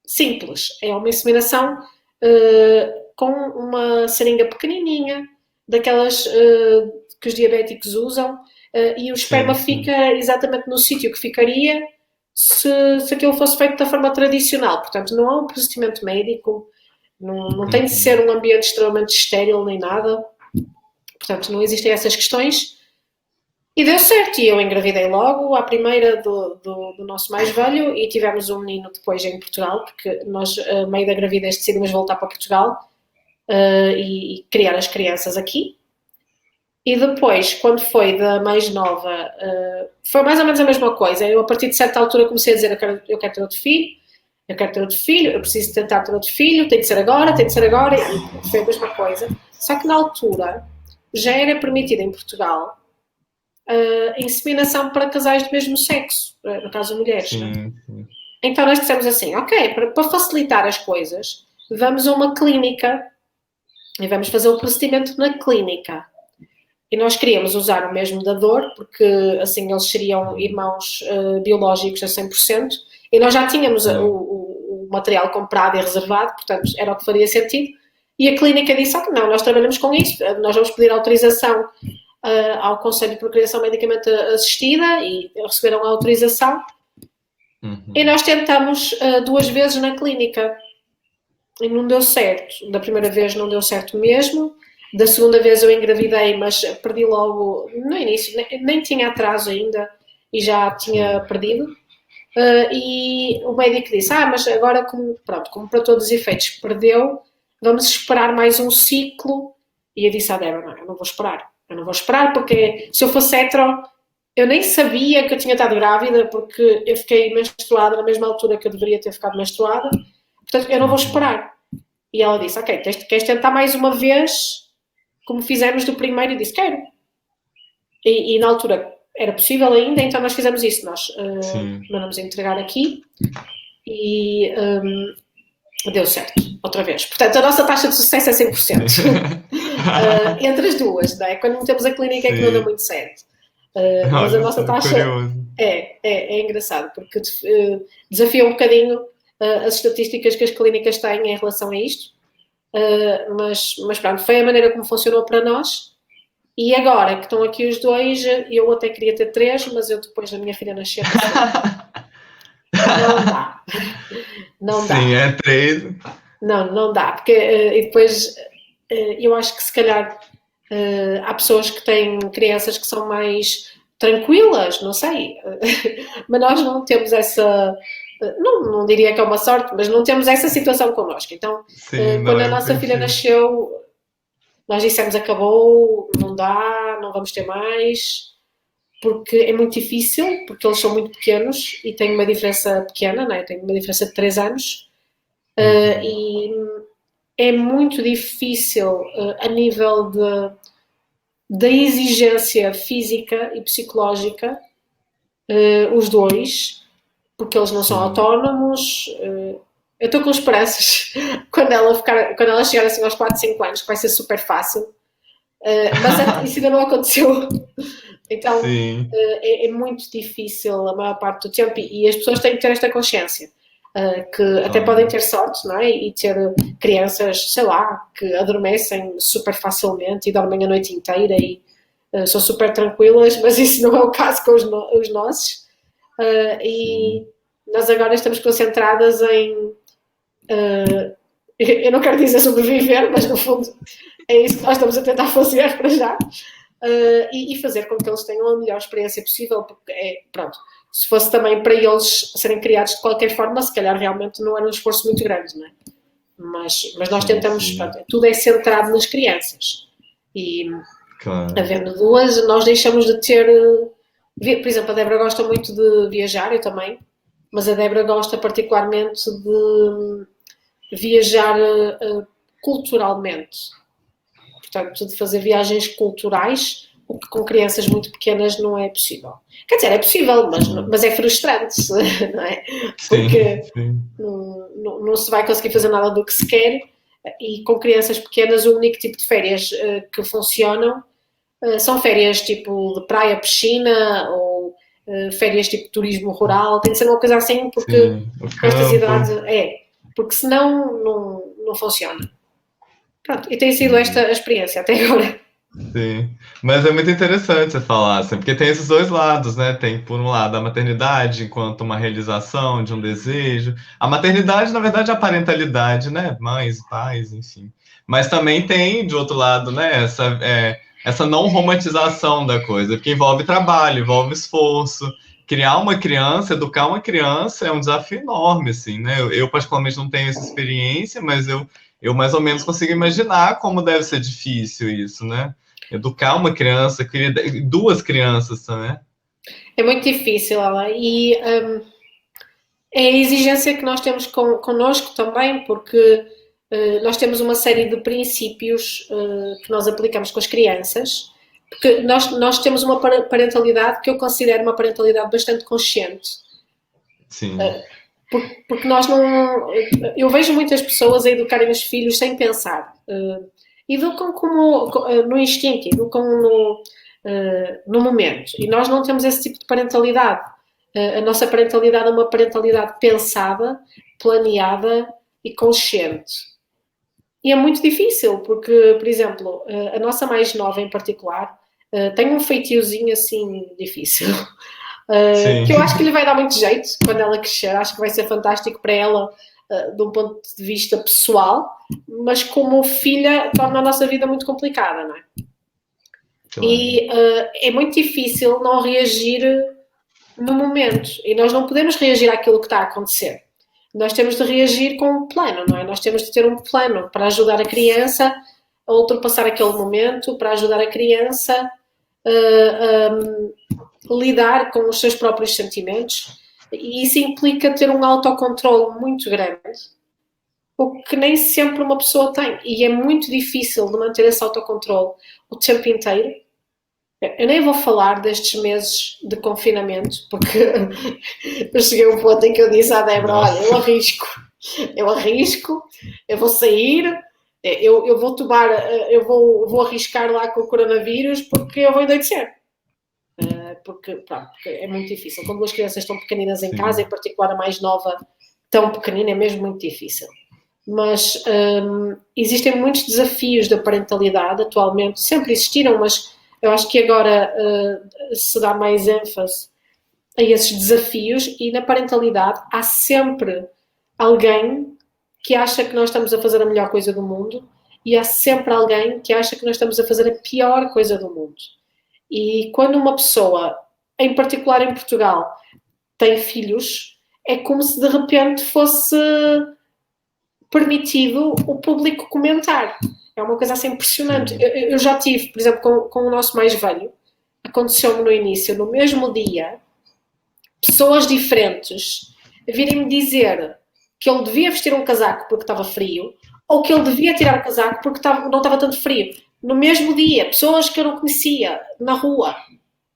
simples, é uma inseminação com uma seringa pequenininha, daquelas que os diabéticos usam, e o esperma fica exatamente no sítio que ficaria se aquilo fosse feito da forma tradicional. Portanto, não é um procedimento médico, não tem de ser um ambiente extremamente estéril nem nada. Portanto, não existem essas questões. E deu certo, e eu engravidei logo, à primeira do nosso mais velho, e tivemos um menino depois em Portugal, porque nós, a meio da gravidez, decidimos voltar para Portugal e criar as crianças aqui. E depois, quando foi da mais nova, foi mais ou menos a mesma coisa. Eu, a partir de certa altura, comecei a dizer: eu quero ter outro filho, eu quero ter outro filho, eu preciso tentar ter outro filho, tem de ser agora, e foi a mesma coisa. Só que na altura já era permitido em Portugal inseminação para casais do mesmo sexo, no caso mulheres. Sim. Então nós dissemos assim: ok, para facilitar as coisas, vamos a uma clínica e vamos fazer o procedimento na clínica. E nós queríamos usar o mesmo dador, porque assim eles seriam irmãos biológicos a 100%, e nós já tínhamos o material comprado e reservado, portanto era o que faria sentido. E a clínica disse: que não, nós trabalhamos com isso, nós vamos pedir autorização ao Conselho de Procriação Medicamente Assistida, e receberam a autorização. E nós tentamos 2 vezes na clínica e não deu certo. Da primeira vez não deu certo mesmo, da segunda vez eu engravidei, mas perdi logo no início, nem tinha atraso ainda e já tinha perdido. E o médico disse: mas agora como para todos os efeitos perdeu, vamos esperar mais um ciclo. E eu disse à Débora: não, eu não vou esperar, porque se eu fosse hetero, eu nem sabia que eu tinha estado grávida, porque eu fiquei menstruada na mesma altura que eu deveria ter ficado menstruada, portanto eu não vou esperar. E ela disse: ok, queres tentar mais uma vez, como fizemos do primeiro? E disse: quero. E na altura era possível ainda, então nós fizemos isso, nós mandamos entregar aqui e deu certo, outra vez. Portanto, a nossa taxa de sucesso é 100%. Entre as duas, não é? Quando não temos a clínica é que não dá muito certo. Mas a nossa taxa é engraçado, porque desafia um bocadinho as estatísticas que as clínicas têm em relação a isto. Mas pronto, foi a maneira como funcionou para nós. E agora que estão aqui os dois, eu até queria ter 3, mas eu depois da minha filha nascer não dá. Não dá. Sim, é 3. Não dá, porque e depois eu acho que se calhar há pessoas que têm crianças que são mais tranquilas, não sei, mas nós não temos essa, não diria que é uma sorte, mas não temos essa situação connosco. Então, quando a nossa filha nasceu, nós dissemos: acabou, não dá, não vamos ter mais, porque é muito difícil, porque eles são muito pequenos e têm uma diferença pequena, não é? Tem uma diferença de 3 anos, e é muito difícil a nível da exigência física e psicológica, os dois, porque eles não são autónomos. Eu estou com esperanças quando ela chegar assim aos 4, 5 anos, que vai ser super fácil, mas isso ainda não aconteceu. Então é muito difícil a maior parte do tempo, e as pessoas têm que ter esta consciência, que até podem ter sorte, não é? E ter crianças, sei lá, que adormecem super facilmente e dormem a noite inteira e são super tranquilas, mas isso não é o caso com os nossos. E nós agora estamos concentradas em eu não quero dizer sobreviver, mas no fundo é isso que nós estamos a tentar fazer para já, e fazer com que eles tenham a melhor experiência possível, porque pronto, se fosse também para eles serem criados de qualquer forma, se calhar realmente não era um esforço muito grande, não é? Mas nós tentamos, pronto, tudo é centrado nas crianças, e havendo 2, nós deixamos de ter, por exemplo, a Débora gosta muito de viajar, eu também, mas a Débora gosta particularmente de viajar culturalmente, portanto, de fazer viagens culturais, o que com crianças muito pequenas não é possível. Quer dizer, é possível, mas é frustrante, não é? Porque não se vai conseguir fazer nada do que se quer, e com crianças pequenas o único tipo de férias que funcionam são férias tipo de praia, piscina, ou férias tipo turismo rural. Tem de ser uma coisa assim, porque com estas idades porque senão não funciona. Pronto, e tem sido esta a experiência até agora. Sim, mas é muito interessante você falar assim, porque tem esses dois lados, né? Tem, por um lado, a maternidade enquanto uma realização de um desejo. A maternidade, na verdade, é a parentalidade, né? Mães, pais, enfim. Mas também tem, de outro lado, né? essa não romantização da coisa, porque envolve trabalho, envolve esforço. Criar uma criança, educar uma criança é um desafio enorme, assim, né? Eu particularmente não tenho essa experiência, mas eu mais ou menos consigo imaginar como deve ser difícil isso, né? Educar uma criança, duas crianças também. É muito difícil, ela. E é a exigência que nós temos connosco também, porque nós temos uma série de princípios que nós aplicamos com as crianças, porque nós temos uma parentalidade que eu considero uma parentalidade bastante consciente. Sim. Porque nós não... Eu vejo muitas pessoas a educarem os filhos sem pensar. Educam no instinto, educam no momento. E nós não temos esse tipo de parentalidade. A nossa parentalidade é uma parentalidade pensada, planeada e consciente. E é muito difícil, porque, por exemplo, a nossa mais nova em particular tem um feitiozinho assim difícil. Que eu acho que lhe vai dar muito jeito quando ela crescer. Acho que vai ser fantástico para ela de um ponto de vista pessoal, mas como filha torna a nossa vida muito complicada, não é? Claro. E é muito difícil não reagir no momento. E nós não podemos reagir àquilo que está a acontecer. Nós temos de reagir com um plano, não é? Nós temos de ter um plano para ajudar a criança a ultrapassar aquele momento, para ajudar a criança a lidar com os seus próprios sentimentos. E isso implica ter um autocontrole muito grande, o que nem sempre uma pessoa tem. E é muito difícil de manter esse autocontrole o tempo inteiro. Eu nem vou falar destes meses de confinamento, porque eu cheguei a um ponto em que eu disse à Débora, olha, eu arrisco, eu vou sair, eu vou tomar, eu vou arriscar lá com o coronavírus porque eu vou endoidecer. Porque é muito difícil. Quando as crianças estão pequeninas em casa, em particular a mais nova, tão pequenina, é mesmo muito difícil. Mas existem muitos desafios da parentalidade atualmente, sempre existiram, mas eu acho que agora se dá mais ênfase a esses desafios, e na parentalidade há sempre alguém que acha que nós estamos a fazer a melhor coisa do mundo e há sempre alguém que acha que nós estamos a fazer a pior coisa do mundo. E quando uma pessoa, em particular em Portugal, tem filhos, é como se de repente fosse permitido o público comentar. É uma coisa assim impressionante. Eu já tive, por exemplo, com o nosso mais velho, aconteceu-me no início, no mesmo dia, pessoas diferentes virem-me dizer que ele devia vestir um casaco porque estava frio, ou que ele devia tirar o casaco porque não estava tanto frio. No mesmo dia, pessoas que eu não conhecia na rua,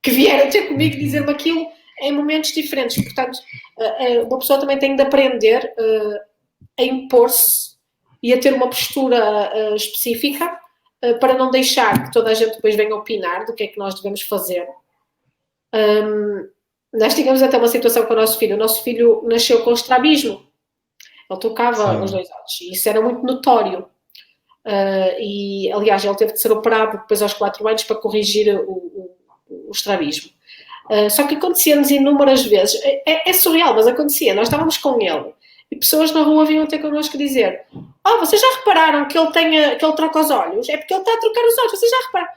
que vieram ter comigo dizer-me aquilo em momentos diferentes. Portanto, uma pessoa também tem de aprender a impor-se e a ter uma postura específica para não deixar que toda a gente depois venha opinar do que é que nós devemos fazer. Nós tivemos até uma situação com o nosso filho. O nosso filho nasceu com estrabismo. Ele tocava nos 2 olhos. E isso era muito notório. E, aliás, ele teve de ser operado depois aos 4 anos para corrigir o estrabismo. Só que acontecia-nos inúmeras vezes. É surreal, mas acontecia. Nós estávamos com ele e pessoas na rua vinham ter connosco dizer: vocês já repararam que ele troca os olhos? É porque ele está a trocar os olhos. Vocês já repararam?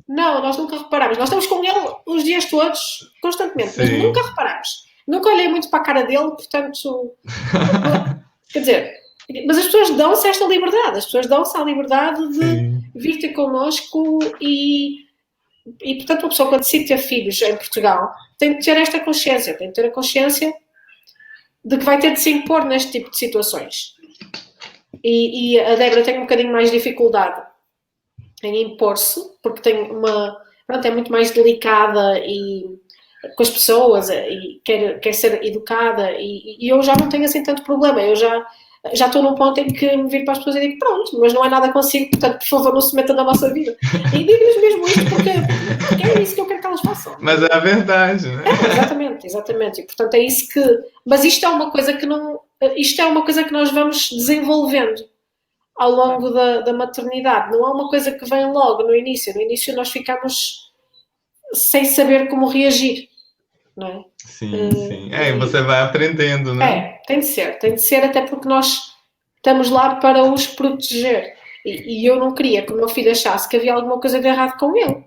Não, nós nunca reparámos. Nós estamos com ele os dias todos, constantemente. Mas nunca reparámos. Nunca olhei muito para a cara dele, portanto... Quer dizer, mas as pessoas dão-se esta liberdade. As pessoas dão-se a liberdade de vir ter connosco e, portanto, uma pessoa quando decide ter filhos em Portugal tem de ter esta consciência. Tem de ter a consciência de que vai ter de se impor neste tipo de situações. E a Débora tem um bocadinho mais dificuldade em impor-se, porque é muito mais delicada e com as pessoas e quer ser educada, e eu já não tenho assim tanto problema. Eu já estou num ponto em que me viro para as pessoas e digo: pronto, mas não é nada consigo, portanto, por favor, não se metam na nossa vida. E digo-lhes mesmo isto porque é isso que eu quero que elas façam. Mas é a verdade, né? Exatamente. E, portanto, é isso que... Mas isto é uma coisa que não... Isto é uma coisa que nós vamos desenvolvendo ao longo da maternidade. Não é uma coisa que vem logo no início. No início nós ficamos sem saber como reagir, não é? Sim. E você vai aprendendo, né? Tem de ser, até porque nós estamos lá para os proteger. E eu não queria que o meu filho achasse que havia alguma coisa de errado com ele.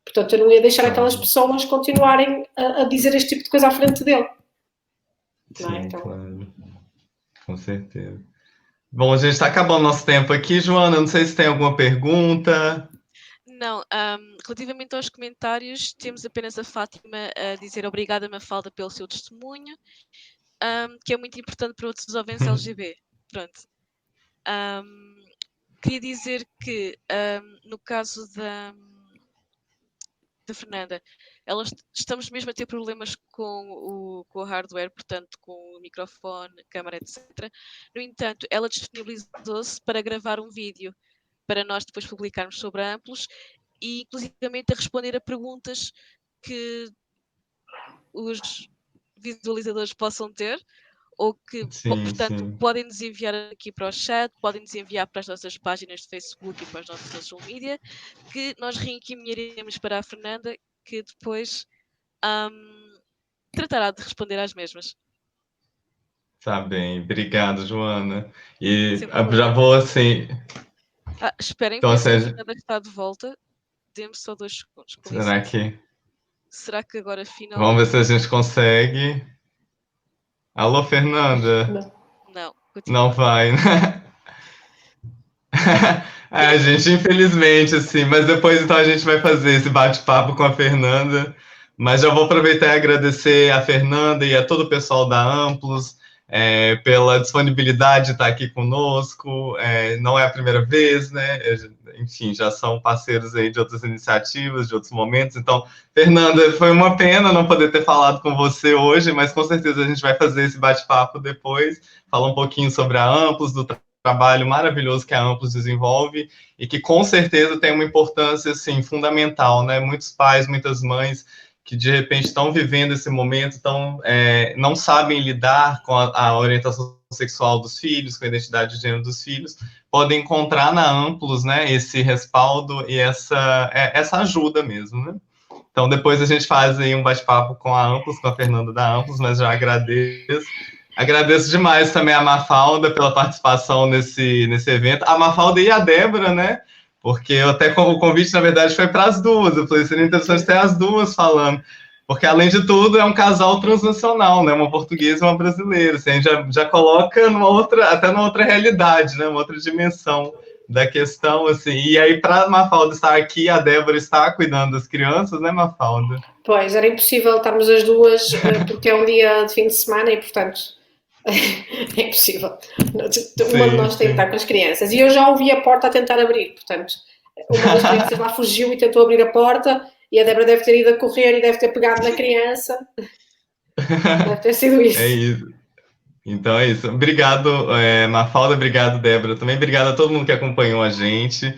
Portanto, eu não ia deixar aquelas pessoas continuarem a dizer este tipo de coisa à frente dele. Sim, então... claro. Com certeza. Bom, a gente está acabando nosso tempo aqui, Joana. Não sei se tem alguma pergunta. Não, relativamente aos comentários, temos apenas a Fátima a dizer obrigada, Mafalda, pelo seu testemunho, que é muito importante para outros jovens LGBT. Pronto. Queria dizer que, no caso da Fernanda, estamos mesmo a ter problemas com o hardware, portanto, com o microfone, câmara, etc. No entanto, ela disponibilizou-se para gravar um vídeo para nós depois publicarmos sobre a Amplos e, inclusivamente, a responder a perguntas que os visualizadores possam ter, ou que, portanto, podem nos enviar aqui para o chat, podem nos enviar para as nossas páginas de Facebook e para os nossos social media, que nós reencaminharemos para a Fernanda, que depois tratará de responder às mesmas. Tá bem, obrigado, Joana. E já vou assim... esperem, então, que a Fernanda está de volta. Dê-me só 2 segundos. Será que agora finalmente... Vamos ver se a gente consegue. Alô, Fernanda? Não. Não vai, né? Gente, infelizmente, assim, mas depois então a gente vai fazer esse bate-papo com a Fernanda. Mas já vou aproveitar e agradecer a Fernanda e a todo o pessoal da Amplos pela disponibilidade de estar aqui conosco. Não é a primeira vez, né? Enfim, já são parceiros aí de outras iniciativas, de outros momentos. Então, Fernanda, foi uma pena não poder ter falado com você hoje, mas com certeza a gente vai fazer esse bate-papo depois, falar um pouquinho sobre a Amplos, do trabalho maravilhoso que a Amplos desenvolve e que com certeza tem uma importância assim, fundamental, né? Muitos pais, muitas mães que de repente estão vivendo esse momento, não sabem lidar com a orientação sexual dos filhos, com a identidade de gênero dos filhos, podem encontrar na Amplos, né, esse respaldo e essa ajuda mesmo, né? Então, depois a gente faz aí um bate-papo com a Amplos, com a Fernanda da Amplos, mas já agradeço. Agradeço demais também a Mafalda pela participação nesse evento. A Mafalda e a Débora, né? Porque o convite, na verdade, foi para as duas. Eu falei, seria interessante ter as duas falando. Porque, além de tudo, é um casal transnacional, né? Uma portuguesa e uma brasileira. Assim, a gente já coloca até numa outra realidade, né? Uma outra dimensão da questão, assim. E aí, para a Mafalda estar aqui, a Débora está cuidando das crianças, né, Mafalda? Pois, era impossível estarmos as duas, porque é um dia de fim de semana e, portanto... É impossível. Uma de nós tem que estar com as crianças. E eu já ouvi a porta a tentar abrir, portanto, uma das crianças lá fugiu e tentou abrir a porta e a Débora deve ter ido a correr e deve ter pegado na criança. Deve ter sido isso. É isso. Então é isso. Obrigado, Mafalda, obrigado, Débora. Também obrigado a todo mundo que acompanhou a gente.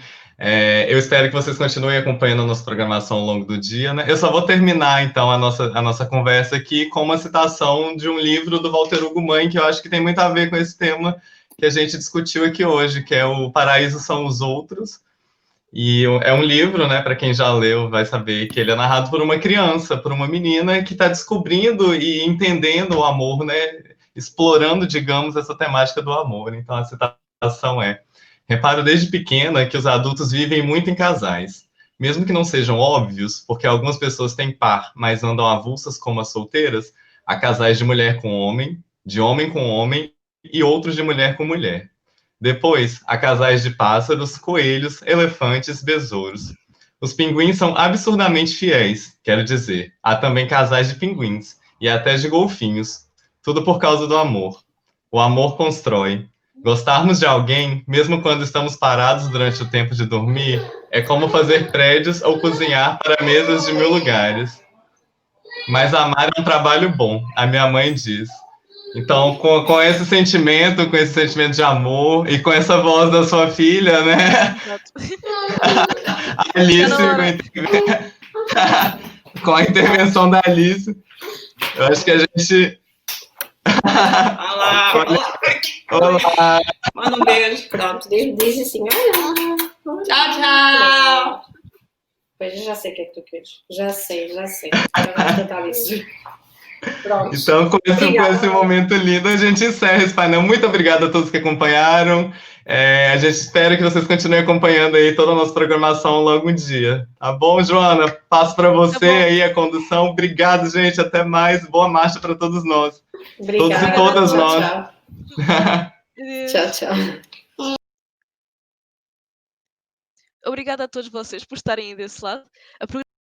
Eu espero que vocês continuem acompanhando a nossa programação ao longo do dia, né? Eu só vou terminar, então, a nossa conversa aqui com uma citação de um livro do Walter Hugo Mãe, que eu acho que tem muito a ver com esse tema que a gente discutiu aqui hoje, que é O Paraíso São os Outros. E é um livro, né, para quem já leu vai saber que ele é narrado por uma criança, por uma menina que está descobrindo e entendendo o amor, né, explorando, digamos, essa temática do amor. Então, a citação é: reparo desde pequena que os adultos vivem muito em casais, mesmo que não sejam óbvios, porque algumas pessoas têm par, mas andam avulsas como as solteiras, há casais de mulher com homem, de homem com homem e outros de mulher com mulher. Depois, há casais de pássaros, coelhos, elefantes, besouros. Os pinguins são absurdamente fiéis, quero dizer, há também casais de pinguins e até de golfinhos, tudo por causa do amor. O amor constrói. Gostarmos de alguém, mesmo quando estamos parados durante o tempo de dormir, é como fazer prédios ou cozinhar para mesas de 1000 lugares. Mas amar é um trabalho bom, a minha mãe diz. Então, com esse sentimento de amor e com essa voz da sua filha, né? Alice, com a intervenção da Alice, eu acho que a gente... Olá! Olá! Manda um beijo. Pronto, diz assim, tchau, tchau! Pois, eu já sei o que é que tu queres. Já sei. Agora vamos tratar disso. Pronto. Então, com esse Obrigada. momento lindo, a gente encerra esse painel. Muito obrigado a todos que acompanharam. A gente espera que vocês continuem acompanhando aí toda a nossa programação ao longo do dia. Tá bom, Joana? Passo para você aí a condução. Obrigado, gente. Até mais. Boa marcha para todos nós. Obrigada. Todos e todas Tchau, nós. tchau. Adeus. Tchau, tchau. Obrigada a todos vocês por estarem aí desse lado.